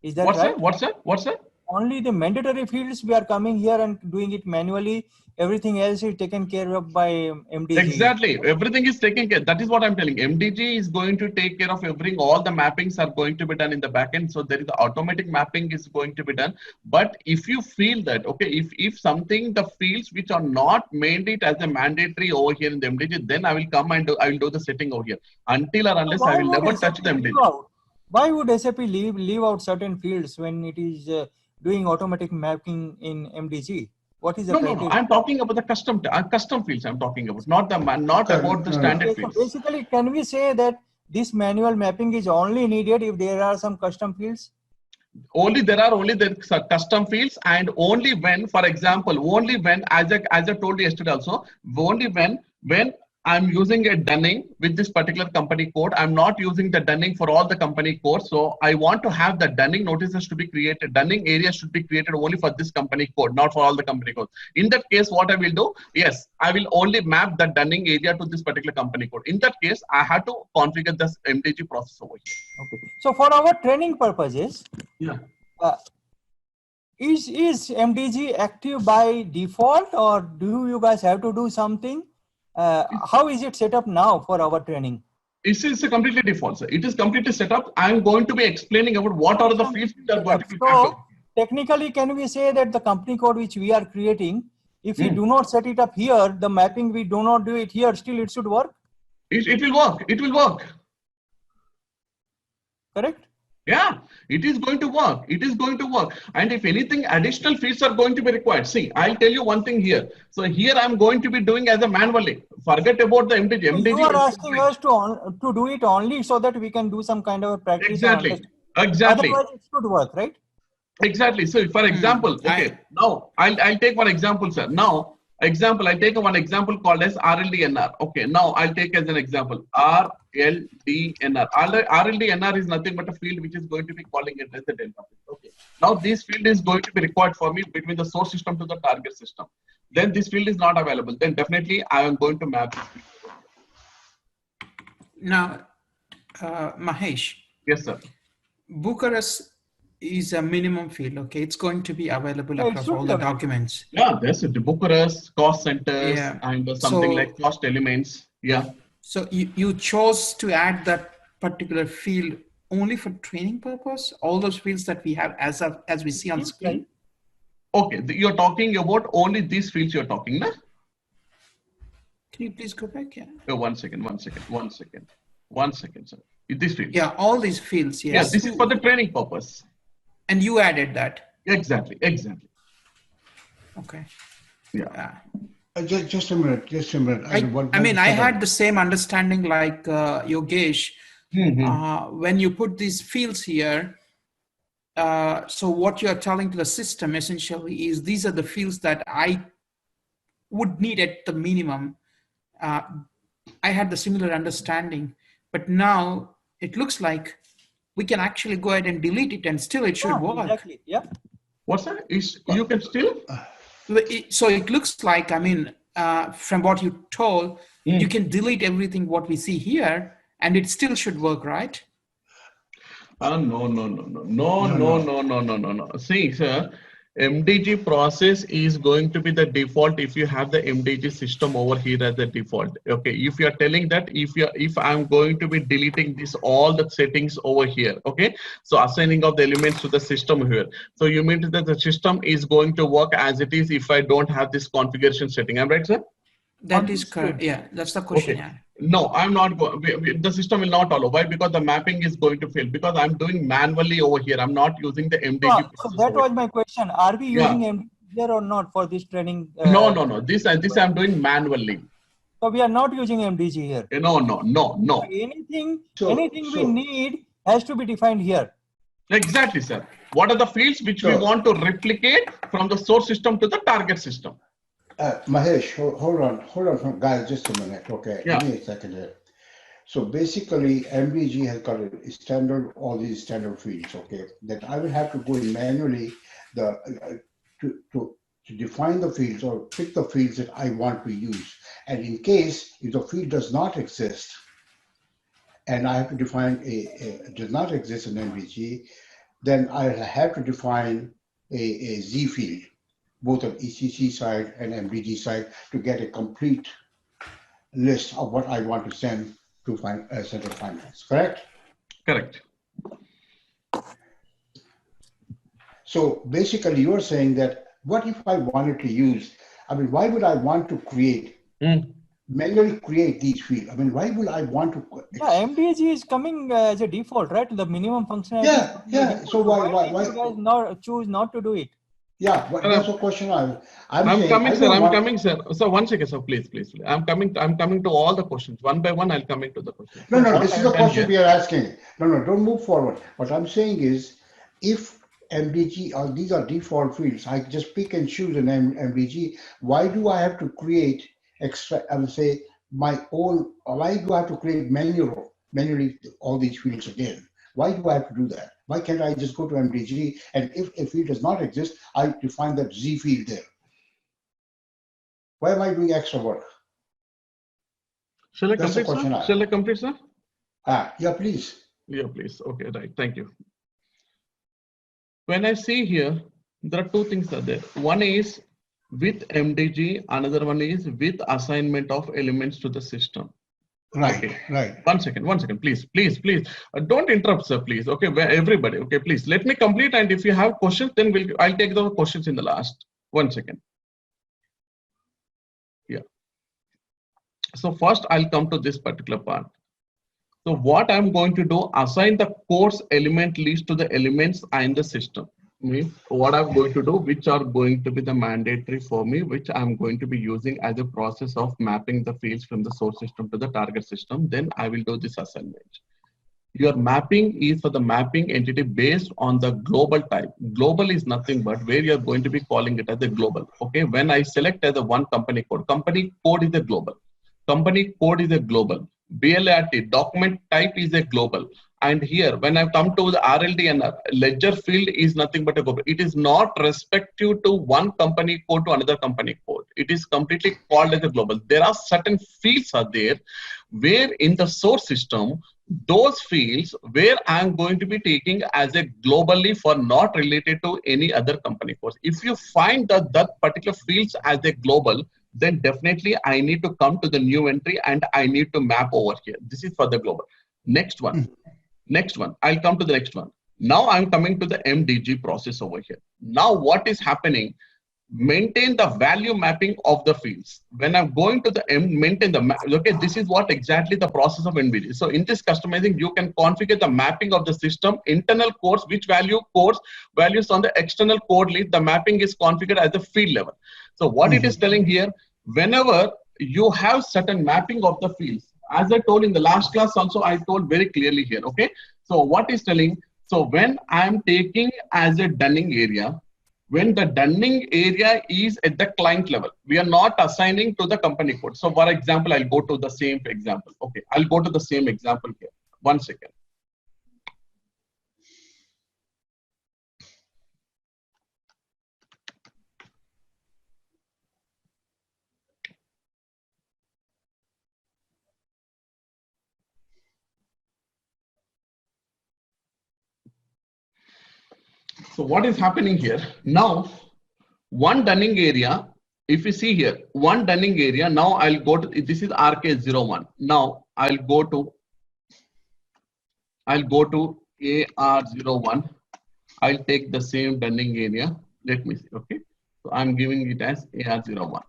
Is that right? What's that? Only the mandatory fields we are coming here and doing it manually. Everything else is taken care of by MDG. Exactly. Everything is taken care. That is what I'm telling. MDG is going to take care of everything. All the mappings are going to be done in the backend. So there is the automatic mapping is going to be done. But if you feel that, okay, if something, the fields which are not made it as a mandatory over here in the MDG, then I will come and I will do the setting over here. Until or unless I will never touch the MDG. Why would SAP leave out certain fields when it is doing automatic mapping in MDG? What is the criteria? No. I'm talking about the custom fields. I'm talking about not about the standard fields. So basically, can we say that this manual mapping is only needed if there are some custom fields? There are only the custom fields, and only when, for example, only when, as I told you yesterday also, only when I'm using a dunning with this particular company code. I'm not using the dunning for all the company code. So I want to have the dunning notices to be created. Dunning area should be created only for this company code, not for all the company codes. In that case, what I will do, yes, I will only map the dunning area to this particular company code. In that case, I have to configure this MDG process over here. Okay. So for our training purposes, yeah. Is MDG active by default, or do you guys have to do something? How is it set up now for our training? It is completely default, sir. It is completely set up. I am going to be explaining about what are the fields that are going to be so technically, can we say that the company code which we are creating, if we do not set it up here, the mapping we do not do it here, still it should work? It will work. It will work. Correct? Yeah, it is going to work. It is going to work. And if anything, additional fields are going to be required. See, I'll tell you one thing here. So here I'm going to be doing as a manually. Forget about the MDG. You are asking us to do it only so that we can do some kind of a practice. Exactly. Otherwise, it should work, right? Exactly. So, for example, okay, now I'll take one example, sir. Now, I take one example called as RLDNR. Okay, now I'll take as an example RLDNR. RLDNR is nothing but a field which is going to be calling it as the delta field. Okay. Now this field is going to be required for me between the source system to the target system. Then this field is not available. Then definitely I am going to map this field. Now, Mahesh. Yes, sir. Bucharest is a minimum field, okay? It's going to be available across all the documents. Yeah, there's the Bucharest, cost centers, and something like cost elements. Yeah. So you chose to add that particular field only for training purpose? All those fields that we have as we see on screen? Okay, you're talking about only these fields you're talking, na? Can you please go back? Yeah. Oh, one second, sir. This field. Yeah, all these fields, yes. Yeah, this is for the training purpose. And you added that. Exactly. Okay. Yeah. Just a minute. I had the same understanding like Yogesh. When you put these fields here, so what you're telling to the system essentially is these are the fields that I would need at the minimum. I had the similar understanding, but now it looks like we can actually go ahead and delete it and still it should work. Exactly. Yeah. What's that? You can still? So it looks like, from what you told, you can delete everything what we see here and it still should work, right? No. See, sir, MDG process is going to be the default if you have the MDG system over here as the default. Okay, if you are telling that if I'm going to be deleting all the settings over here, okay, so assigning of the elements to the system here. So you mean that the system is going to work as it is if I don't have this configuration setting. I'm right, sir? That is correct. Yeah, that's the question. Okay. Yeah. No, I'm not. The system will not allow. Why? Because the mapping is going to fail. Because I'm doing manually over here. I'm not using the MDG. So that was my question. Are we using MDG here or not for this training? No. This I'm doing manually. So we are not using MDG here. No. So anything we need has to be defined here. Exactly, sir. What are the fields which we want to replicate from the source system to the target system? Mahesh, hold on, guys, just a minute, okay? Yeah. Give me a second here. So basically, MDG has got a standard, all these standard fields, okay? That I will have to go in manually to to define the fields or pick the fields that I want to use. And in case if the field does not exist, and I have to define does not exist in MDG, then I have to define a Z field, both on ECC side and MDG side, to get a complete list of what I want to send to Central Finance, correct? Correct. So basically you're saying that what if I wanted to use, I mean, why would I want to manually create these fields? I mean, why would I want to? Yeah, MDG is coming as a default, right? The minimum functionality. Yeah. So why you guys not choose not to do it? Yeah, but that's a question I'm coming, sir. So one second, sir. Please. I'm coming to all the questions one by one. I'll come into the questions. No, this is the question we are asking. No, don't move forward. What I'm saying is, if MDG or these are default fields, I just pick and choose an MDG. Why do I have to create extra? I would say my own. Why do I have to create manually all these fields again? Why do I have to do that? Why can't I just go to MDG, and if a field does not exist, I define that Z field there? Why am I doing extra work? Shall I complete, sir? Yeah, please. Yeah, please. Okay, right. Thank you. When I see here, there are two things are there. One is with MDG, another one is with assignment of elements to the system. Right, okay. Right. One second, please. Don't interrupt, sir, please. Okay, everybody. Okay, please. Let me complete, and if you have questions, then I'll take the questions in the last. 1 second. Yeah. So first, I'll come to this particular part. So what I'm going to do, assign the course element list to the elements in the system. What I'm going to do, which are going to be the mandatory for me, which I'm going to be using as a process of mapping the fields from the source system to the target system. Then I will do this assignment. Your mapping is for the mapping entity based on the global type. Global is nothing but where you're going to be calling it as a global. Okay, when I select as a one company code is a global. Company code is a global. BLAT, document type is a global. And here, when I come to the RLDNR, ledger field is nothing but a global. It is not respective to one company code to another company code. It is completely called as a global. There are certain fields are there where in the source system, those fields where I'm going to be taking as a globally for not related to any other company codes. If you find that particular fields as a global, then definitely I need to come to the new entry and I need to map over here. This is for the global. Next one. I'll come to the next one. Now I'm coming to the MDG process over here. Now what is happening? Maintain the value mapping of the fields. When I'm going to the maintain the map, okay, this is what exactly the process of MDG. So in this customizing, you can configure the mapping of the system, internal codes, which values on the external code list, the mapping is configured at the field level. So what it is telling here, whenever you have certain mapping of the fields, as I told in the last class also, I told very clearly here, okay? So what is telling, so when I'm taking as a dunning area, when the dunning area is at the client level, we are not assigning to the company code. So for example, I'll go to the same example. Okay, I'll go to the same example here. 1 second. So what is happening here? Now, one dunning area, if you see here, one dunning area, now I'll go to, this is RK01. Now I'll go to AR01. I'll take the same dunning area. Let me see, okay? So I'm giving it as AR01.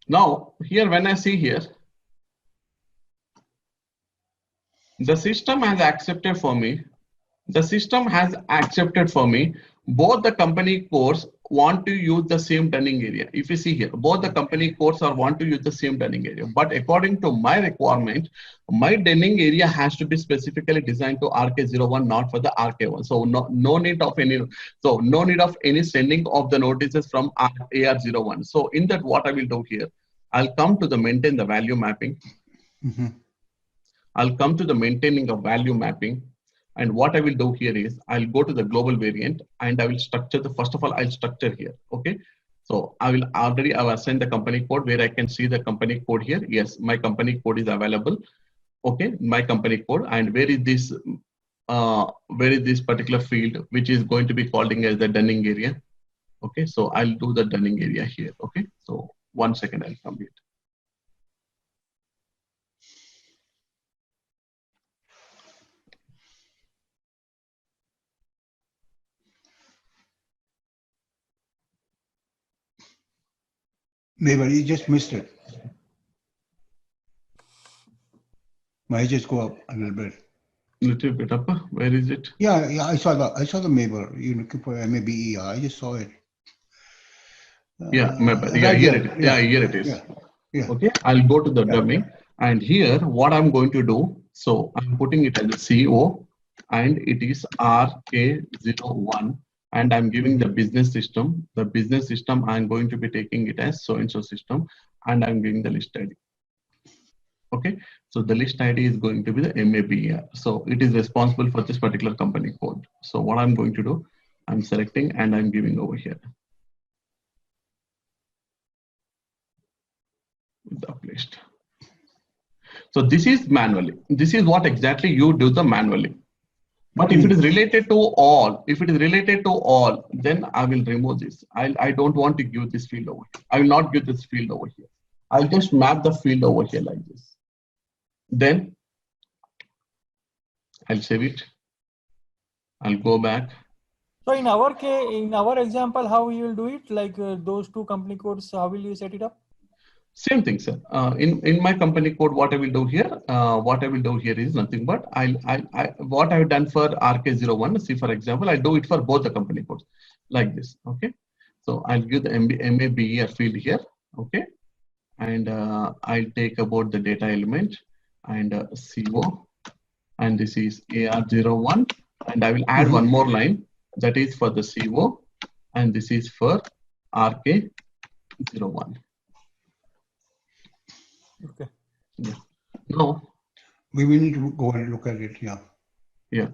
Now, here when I see here, the system has accepted for me. Both the company codes want to use the same dunning area. If you see here, both the company codes want to use the same dunning area. But according to my requirement, my dunning area has to be specifically designed to RK01, not for the RK1. So no need of any sending of the notices from AR01. So in that, what I will do here, I'll come to the maintain the value mapping. I'll come to the maintaining of value mapping. And what I will do here is I'll go to the global variant and I will structure first of all, I'll structure here. Okay. So I have assigned the company code where I can see the company code here. Yes, my company code is available. Okay, my company code, and where is this particular field which is going to be called as the dunning area. Okay, so I'll do the dunning area here. Okay, so 1 second, I'll come here. Maybe you just missed it. Might just go up a little bit. Little bit up. Where is it? Yeah, I saw the Mabel. You looking for MABE? I just saw it. Yeah, right here there. it is. Yeah, here it is. Yeah. Okay, I'll go to the dummy, and here what I'm going to do. So I'm putting it as a CO, and it is RK01, and I'm giving the business system. The business system I'm going to be taking it as so and so system, and I'm giving the list ID. Okay, so the list ID is going to be the MABE. So it is responsible for this particular company code. So what I'm going to do, I'm selecting and I'm giving over here. The uplist. So this is manually. This is what exactly you do the manually. But if it is related to all, then I will remove this. I don't want to give this field over here. I will not give this field over here. I'll just map the field over here like this. Then I'll save it. I'll go back. So in our case, in our example, how you will do it? Like those two company codes, how will you set it up? Same thing, sir. In my company code, what I will do here, is nothing but what I've done for RK01. See, for example, I do it for both the company codes like this. Okay, so I'll give the MABE field here. Okay, and I'll take about the data element and CO, and this is AR01, and I will add one more line that is for the CO, and this is for RK01. Okay. Yeah. Now we will need to go and look at it. Yeah. Yeah.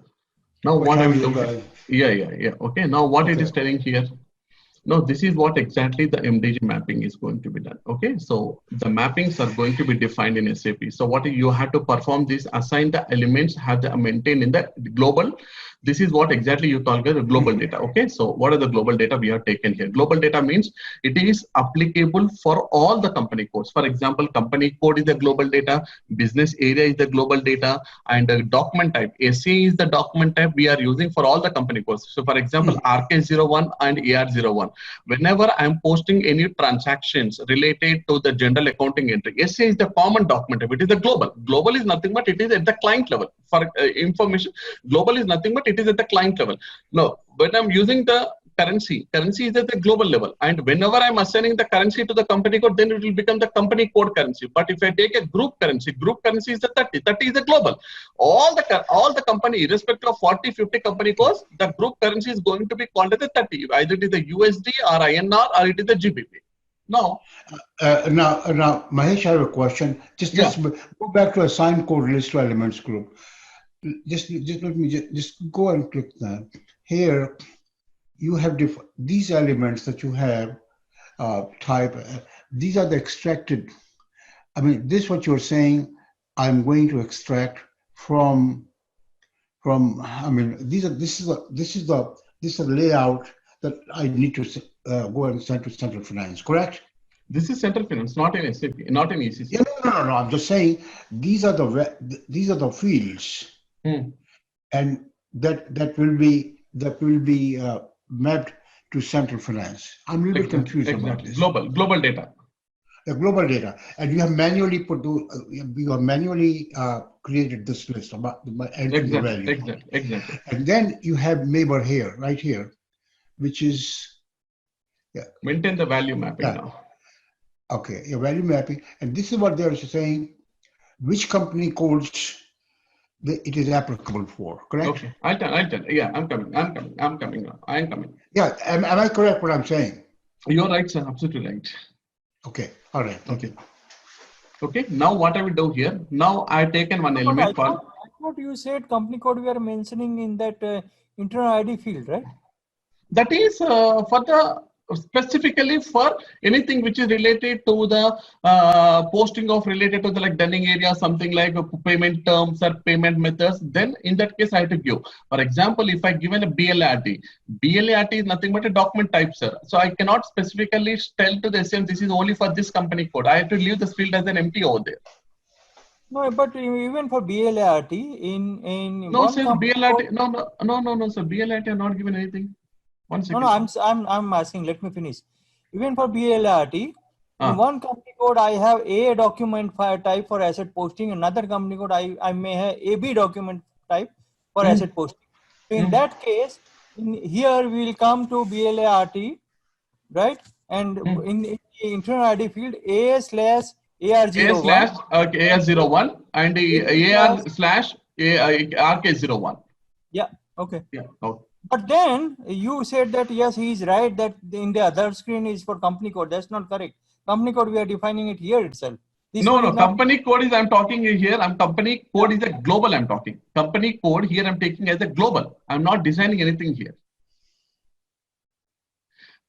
Now what I will do? Yeah. Okay. Now what it is telling here? Now this is what exactly the MDG mapping is going to be done. Okay. So the mappings are going to be defined in SAP. So what you have to perform this, assign the elements, have them maintained in the global. This is what exactly you talk about the global data. Okay. So what are the global data we have taken here? Global data means it is applicable for all the company codes. For example, company code is the global data, business area is the global data, and the document type, SA is the document type we are using for all the company codes. So for example, RK01 and AR01. Whenever I'm posting any transactions related to the general accounting entry, SA is the common document type. It is the global. Global is nothing but it is at the client level. For information, global is nothing but it is at the client level. No, when I'm using the currency is at the global level, and whenever I'm assigning the currency to the company code, then it will become the company code currency. But if I take a group currency is the 30 is the global. All the company, irrespective of 40, 50 company codes, the group currency is going to be called as the 30. Either it is the USD or INR or it is the GBP. Now, Mahesh, I have a question. Just go back to assign code list to elements group. Just let me just go and click that. Here, you have these elements that you have type. These are the extracted. I mean, this what you're saying. I'm going to extract from. I mean, this is the layout that I need to go and send to Central Finance. Correct? This is Central Finance, not in SAP, not in ECC. Yeah, no. I'm just saying these are the fields, and that will be mapped to Central Finance. I'm a little bit confused about this. Global data. The global data, and you have manually created this list about entering the value. Exactly. And then you have Mabel here, right here, which is maintain the value mapping now. Okay, your value mapping, and this is what they're saying. Which company codes it is applicable for? Correct? Okay, I'll tell. Yeah, I'm coming now. Yeah, am I correct what I'm saying? You're right, sir. Absolutely right. Okay, all right. Okay. Now what I will do here? Now I've taken one element for. What you said, company code we are mentioning in that internal ID field, right? That is for the specifically for anything which is related to the posting of related to the like dunning area, something like payment terms or payment methods. Then in that case, I have to give. For example, if I given a BLART, BLART is nothing but a document type, sir. So I cannot specifically tell to the SAM this is only for this company code. I have to leave this field as an empty over there. No, but even for BLART in No, one sir, company BLART. code, No, sir. BLART are not given anything. One second. No, I'm asking. Let me finish. Even for BLART, in Ah. one company code, I have a document file type for asset posting. Another company code, I may have AB document type for asset posting. So in that case, here we will come to BLART, right? And in the internal ID field, A/AR01. AR01 and AR/RK01. Yeah. Okay. Yeah. Okay. But then you said that yes, he is right that in the other screen is for company code. That's not correct. Company code we are defining it here itself. This No, one no. is not. Company code is I'm talking here. Company code is a global. I'm talking. Company code here I'm taking as a global. I'm not designing anything here.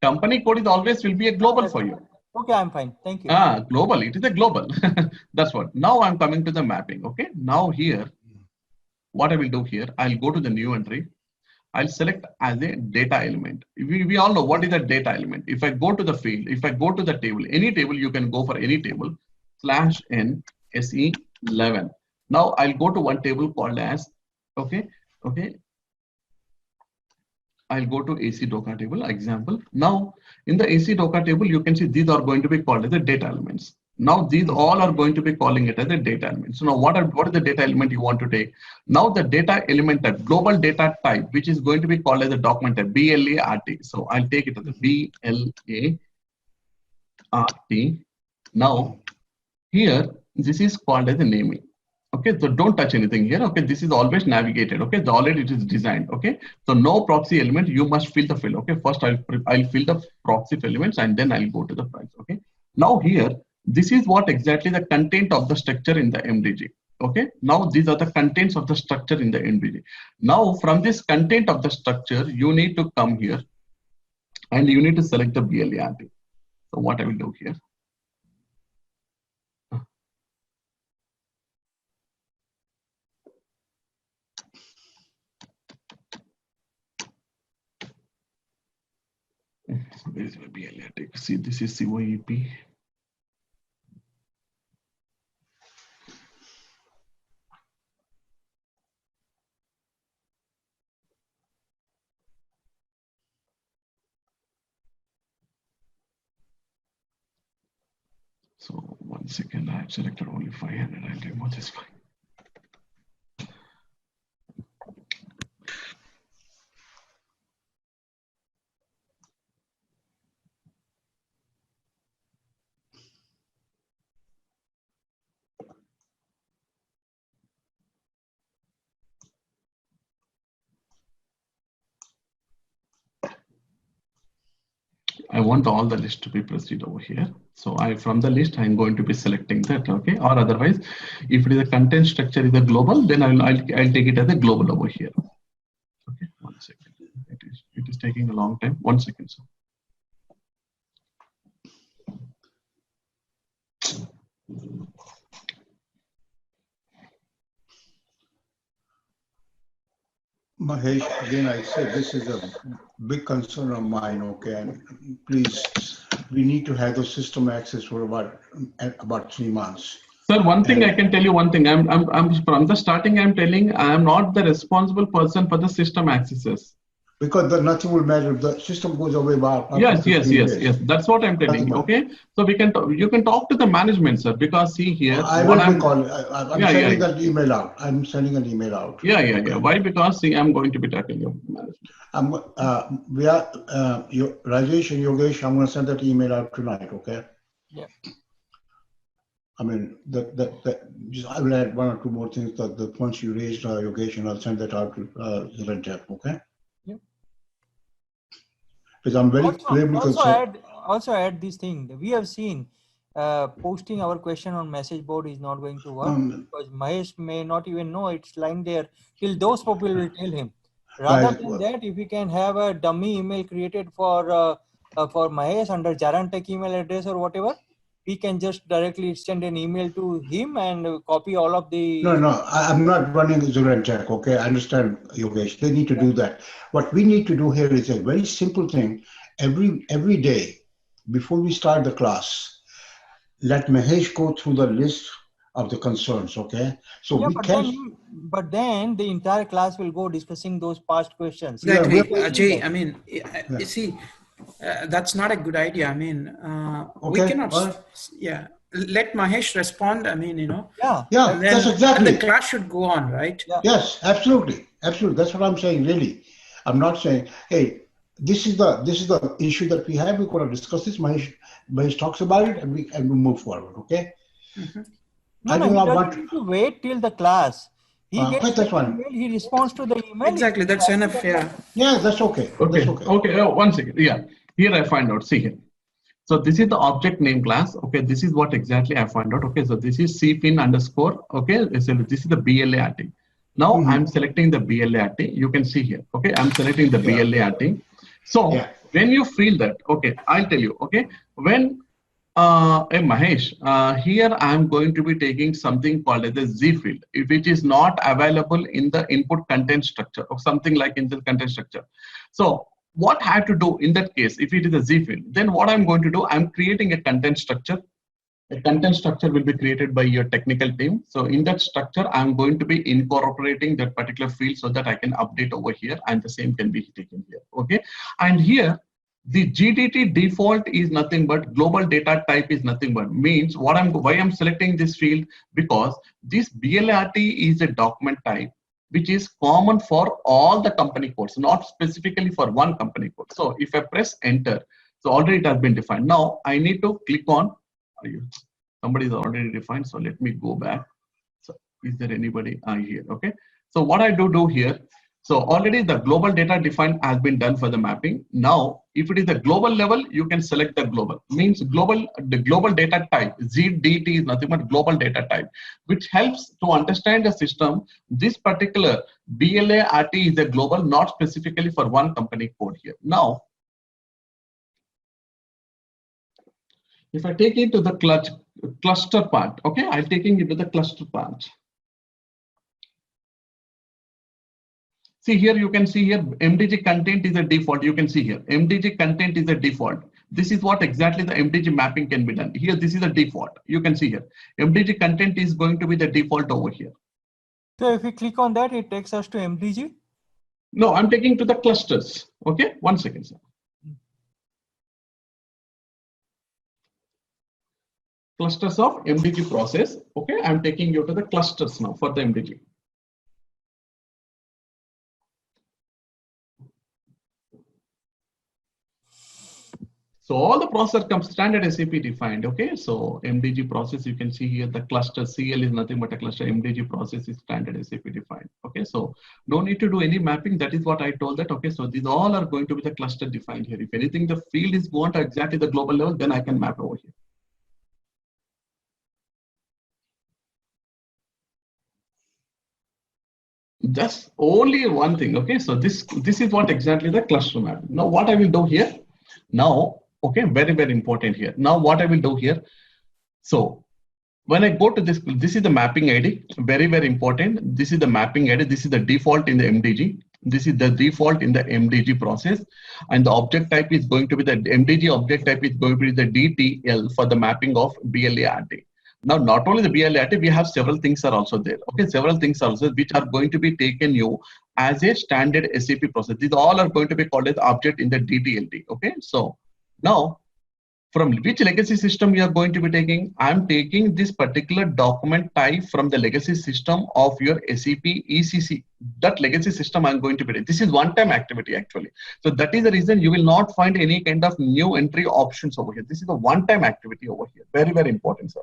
Company code is always will be a global for you. Okay, I'm fine. Thank you. Global. It is a global. That's what. Now I'm coming to the mapping. Okay. Now here, what I will do here, I'll go to the new entry. I'll select as a data element. We all know what is a data element. If I go to the field, if I go to the table, any table, you can go for any table, /n SE11. Now I'll go to one table called as, okay. I'll go to AC Docker table example. Now in the AC Docker table, you can see these are going to be called as the data elements. Now these all are going to be calling it as a data element. So now what is the data element you want to take? Now the data element type, global data type, which is going to be called as a document type, BLART. So I'll take it as a BLART. Now here, this is called as a naming. Okay, so don't touch anything here. Okay, this is always navigated. Okay, already it is designed. Okay, so no proxy element. You must fill the field. Okay, first I'll fill the proxy elements and then I'll go to the price. Okay, now here this is what exactly the content of the structure in the MDG. Okay, now these are the contents of the structure in the MDG. Now from this content of the structure, you need to come here and you need to select the BLART. So what I will do here. Where is my BLART? See, this is COEP. So 1 second, I have selected only 500. I'll remove this file. I want all the list to be proceed over here. So from the list, I'm going to be selecting that, okay? Or otherwise, if it is a content structure is a global, then I'll take it as a global over here. Okay, 1 second. It is taking a long time. 1 second, sir. Mahesh, again, I said this is a big concern of mine, okay? And please, we need to have the system access for about 3 months. Sir, one thing I can tell you one thing. I'm from the starting, I'm telling I am not the responsible person for the system accesses. Because nothing will matter if the system goes away. Yes. That's what I'm telling you. Okay, so you can talk to the management, sir. Because see here, I will be calling. I'm sending that email out. I'm sending an email out. Yeah. Why? Because see, I'm going to be talking to management. Rajesh and Yogesh, I'm going to send that email out tonight. Okay. Yeah. I mean, I will add 1 or 2 more things that the points you raised, Yogesh, and I'll send that out to ZaranTech. Okay. Because I'm very clearly concerned. Also add this thing. We have seen posting our question on message board is not going to work, because Mahesh may not even know it's lying there till those people will tell him. Rather than that, if we can have a dummy email created for Mahesh under ZaranTech email address or whatever, we can just directly send an email to him and copy all of the. No, I'm not running ZaranTech, okay? I understand, Yogesh. They need to do that. What we need to do here is a very simple thing. Every day, before we start the class, let Mahesh go through the list of the concerns, okay? So Yeah, we can. but then the entire class will go discussing those past questions. Exactly, Yeah, Ajay. I mean, you see, that's not a good idea. I mean, we Okay, cannot. all right. Yeah, let Mahesh respond. I mean, you know. Yeah. Yeah, And then, that's exactly. and the class should go on, right? Yeah. Yes, absolutely. That's what I'm saying, really. I'm not saying, hey, this is the issue that we have. We're going to discuss this. Mahesh talks about it, and we move forward. Okay. No, I do he not doesn't want. need to wait till the class. He gets the That's fine. email, he responds to the email. Exactly, that's enough. Yeah. Yeah, that's okay. Okay. That's okay. Okay. 1 second. Yeah. Here I find out. See here. So this is the object name class. Okay. This is what exactly I find out. Okay. So this is cpin underscore. Okay. So this is the BLA RT. Now I'm selecting the BLA RT. You can see here. Okay. I'm selecting the BLA RT. So when you feel that, okay, I'll tell you. Okay. When Mahesh, here I am going to be taking something called as a Z field, which is not available in the input content structure or something like in the content structure. So what I have to do in that case, if it is a Z field, then what I'm going to do, I'm creating a content structure. A content structure will be created by your technical team. So in that structure, I'm going to be incorporating that particular field so that I can update over here and the same can be taken here. Okay. And here, the GDT default is nothing but global data type is nothing but means why I'm selecting this field, because this BLRT is a document type which is common for all the company codes, not specifically for one company code. So if I press enter, so already it has been defined. Now I need to click on, somebody is already defined. So let me go back. So is there anybody here? Okay. So what I do here, so already the global data defined has been done for the mapping. Now, if it is a global level, you can select the global. Means the global data type, ZDT is nothing but global data type, which helps to understand the system. This particular BLA RT is a global, not specifically for one company code here. Now, if I take it to the cluster part, okay, I'm taking it to the cluster part. See here, you can see here, MDG content is a default. You can see here, MDG content is a default. This is what exactly the MDG mapping can be done. Here, this is a default. You can see here, MDG content is going to be the default over here. So if we click on that, it takes us to MDG? No, I'm taking to the clusters. Okay, 1 second, sir. Clusters of MDG process. Okay, I'm taking you to the clusters now for the MDG. So all the process comes standard SAP defined. Okay, so MDG process, you can see here the cluster CL is nothing but a cluster. MDG process is standard SAP defined. Okay, so no need to do any mapping. That is what I told that. Okay, so these all are going to be the cluster defined here. If anything, the field is going to exactly the global level, then I can map over here. Just only one thing. Okay, so this is what exactly the cluster map. Now what I will do here now, okay, very important here. Now what I will do here, so when I go to this is the mapping ID, very important. This is the mapping ID. This is the default in the MDG. This is the default in the MDG process, and the object type is going to be the MDG object type is going to be the DTL for the mapping of BLART. Now, not only the BLART, we have several things are also there. Okay, several things are also which are going to be taken you as a standard SAP process. These all are going to be called as object in the DTLT. Okay, so now from which legacy system you are going to be taking? I'm taking this particular document type from the legacy system of your SAP ECC. That legacy system I'm going to be taking. This is one-time activity actually. So that is the reason you will not find any kind of new entry options over here. This is a one-time activity over here. Very important, sir.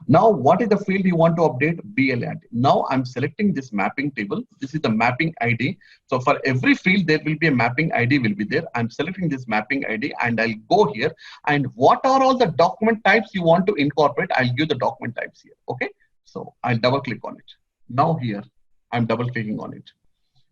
Now, what is the field you want to update? BLAD. Now I'm selecting this mapping table. This is the mapping ID. So for every field, there will be a mapping ID will be there. I'm selecting this mapping ID and I'll go here. And what are all the document types you want to incorporate? I'll give the document types here. Okay. So I'll double click on it. Now here, I'm double clicking on it.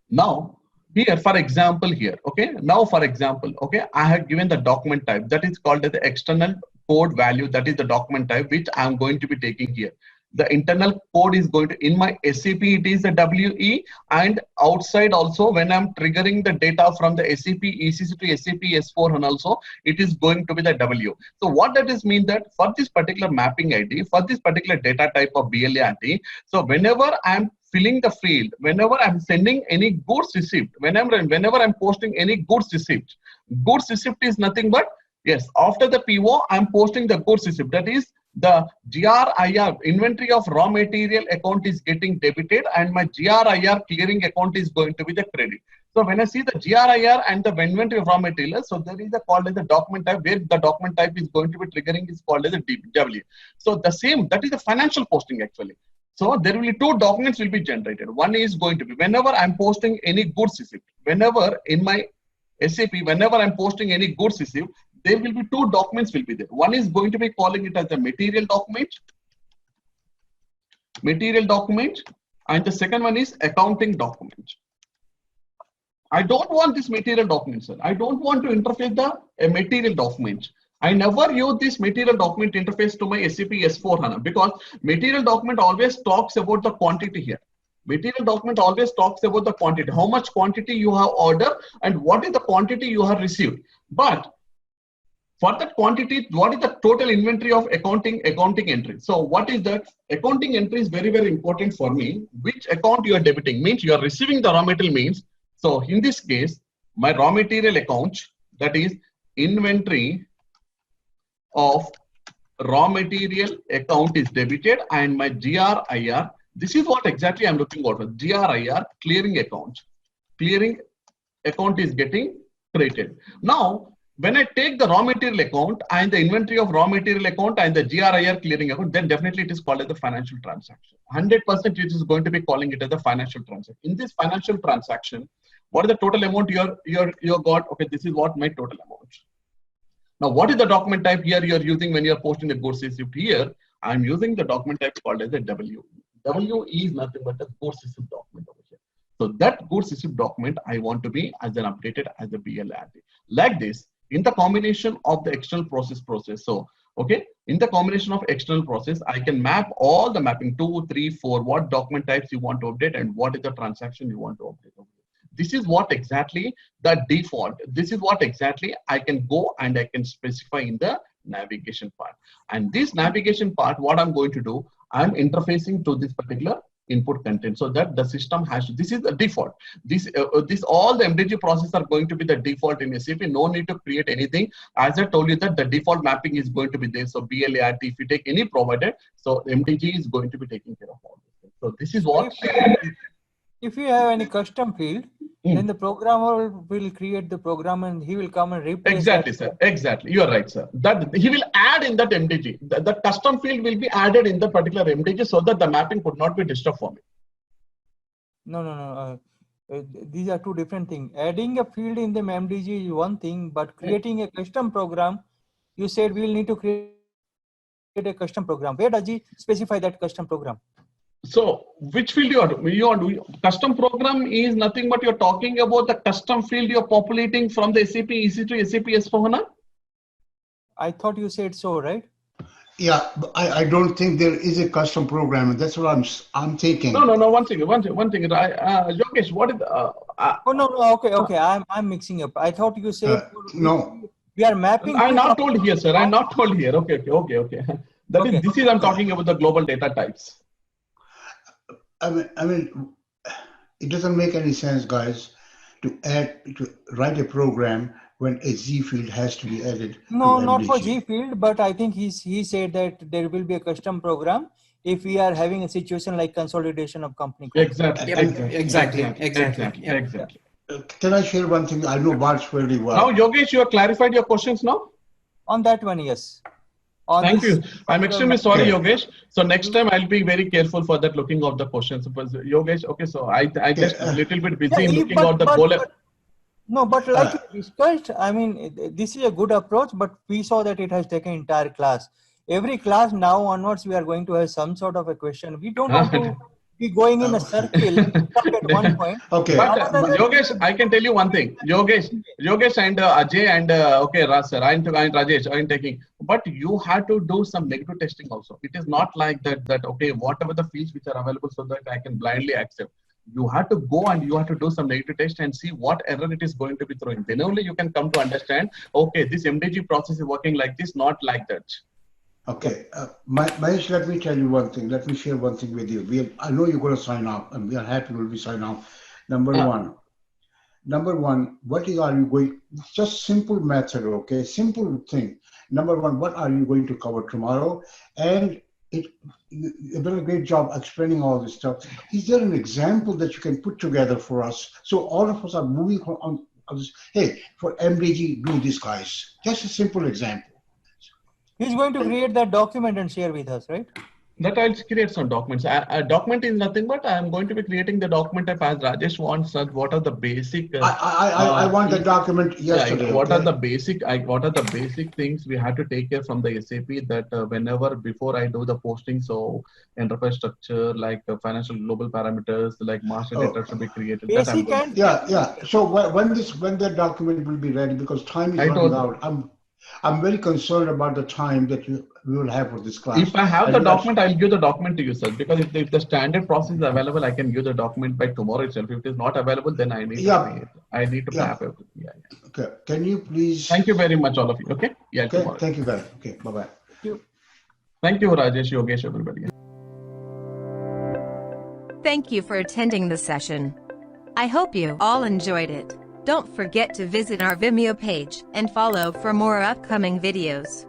Now here, for example, here, okay. Now, for example, okay, I have given the document type that is called as the external code value. That is the document type which I'm going to be taking here. The internal code is going to, in my SAP, it is the WE, and outside also when I'm triggering the data from the SAP ECC to SAP S4HANA also, it is going to be the W. So what that is mean that for this particular mapping ID, for this particular data type of BLAD, so whenever I'm filling the field, whenever I'm sending any goods receipt, whenever I'm posting any goods receipt is nothing but, yes, after the PO, I'm posting the goods receipt. That is the GRIR, inventory of raw material account is getting debited, and my GRIR clearing account is going to be the credit. So when I see the GRIR and the inventory of raw material, so there is a called as the document type, where the document type is going to be triggering is called as a W. So the same, that is the financial posting actually. So there will be two documents will be generated. One is going to be whenever I'm posting any goods receipt, whenever in my SAP, whenever I'm posting any goods receipt, there will be two documents will be there. One is going to be calling it as a material document, and the second one is accounting document. I don't want this material document, sir. I don't want to interface a material document. I never use this material document interface to my SAP S4HANA because material document always talks about the quantity here. Material document always talks about the quantity, how much quantity you have ordered and what is the quantity you have received. But for that quantity, what is the total inventory of accounting entry? So what is that? Accounting entry is very, very important for me. Which account you are debiting means you are receiving the raw material means. So in this case, my raw material account, that is inventory of raw material account is debited, and my GRIR, this is what exactly I'm looking for. GRIR, clearing account is getting created. Now, when I take the raw material account and the inventory of raw material account and the GRIR clearing account, then definitely it is called as the financial transaction. 100% it is going to be calling it as a financial transaction. In this financial transaction, what is the total amount you got? Okay, this is what my total amount. Now, what is the document type here you are using when you are posting the goods receipt? Here, I am using the document type called as a W. W is nothing but a goods receipt document over here. So that goods receipt document I want to be as an updated as a BLAD. Like this, in the combination of the external process. So, okay, in the combination of external process, I can map all the mapping 2, 3, 4, what document types you want to update and what is the transaction you want to update. This is what exactly the default. This is what exactly I can go and I can specify in the navigation part. And this navigation part, what I'm going to do, I'm interfacing to this particular input content so that the system has to, this is the default. This all the MDG processes are going to be the default in SAP. No need to create anything. As I told you that the default mapping is going to be there. So BLAD, if you take any provider, so MDG is going to be taking care of all this. So this is what. If you have any custom field, then the programmer will create the program and he will come and replace. Exactly, that. Sir. Exactly. You are right, sir. That he will add in that MDG. The custom field will be added in the particular MDG so that the mapping could not be disturbed for me. No. These are two different things. Adding a field in the MDG is one thing, but creating a custom program, you said we will need to create a custom program. Where does he specify that custom program? So which field you are doing? Custom program is nothing but you're talking about the custom field you're populating from the SAP EC to SAP S4HANA? I thought you said so, right? Yeah, but I don't think there is a custom program. That's what I'm thinking. No. One thing. Yogesh, what is? No. Okay. I'm mixing up. I thought you said no. We are mapping. I'm not told here, sir. I'm not told here. Okay. This is I'm talking about the global data types. I mean, it doesn't make any sense, guys, to write a program when a Z field has to be added. No, not for Z field, but I think he said that there will be a custom program if we are having a situation like consolidation of company codes. Exactly. Can I share one thing? I know Bart's very well. Now, Yogesh, you have clarified your questions now? On that one, yes. on Thank this you. I'm particular extremely matter. sorry, Okay. Yogesh. So next time I'll be very careful for that looking out the questions. Because Yogesh, okay, so I just little bit Yeah, busy in looking out the goal. no, but like Uh, we discussed, I mean, this is a good approach, but we saw that it has taken entire class. Every class now onwards, we are going to have some sort of a question. We don't want to be going in a circle, stuck at one point. okay. But Rather than Yogesh, I can tell you one thing. Yogesh and Ajay and okay, Ras sir, and Rajesh, I'm taking. But you have to do some negative testing also. It is not like that. That okay, whatever the fields which are available, so that I can blindly accept. You have to go and you have to do some negative test and see what error it is going to be throwing. Then only you can come to understand. Okay, this MDG process is working like this, not like that. Okay, Mahesh, let me tell you one thing. Let me share one thing with you. I know you're going to sign off, and we are happy we'll be sign off. Number one, what are you going? Just simple method, okay? Simple thing. Number one, what are you going to cover tomorrow? And you've done a great job explaining all this stuff. Is there an example that you can put together for us so all of us are moving on this? Hey, for MDG, do this, guys. Just a simple example. he's going to create that document and share with us, right? That I'll create some documents. A document is nothing but I am going to be creating the document as Rajesh wants. What are the basic? I want the document yesterday. What okay? are the basic? What are the basic things we have to take care from the SAP that whenever before I do the posting, so enterprise structure like financial global parameters like master data should be created. That I'm Basic going. and Yeah. So when that document will be ready, because time is running out. I'm very concerned about the time that we will have for this class. If I have And the we are- document, I'll give the document to you, sir. Because if the standard process is available, I can give the document by tomorrow itself. If it is not available, then I need to create. I need to map everything. Yeah. Okay. Can you please? Thank you very much, all of you. Okay. Yeah. Okay. Tomorrow. Thank you, guys. Okay. Bye bye. Thank you, Rajesh, Yogesh, everybody. Thank you for attending the session. I hope you all enjoyed it. Don't forget to visit our Vimeo page and follow for more upcoming videos.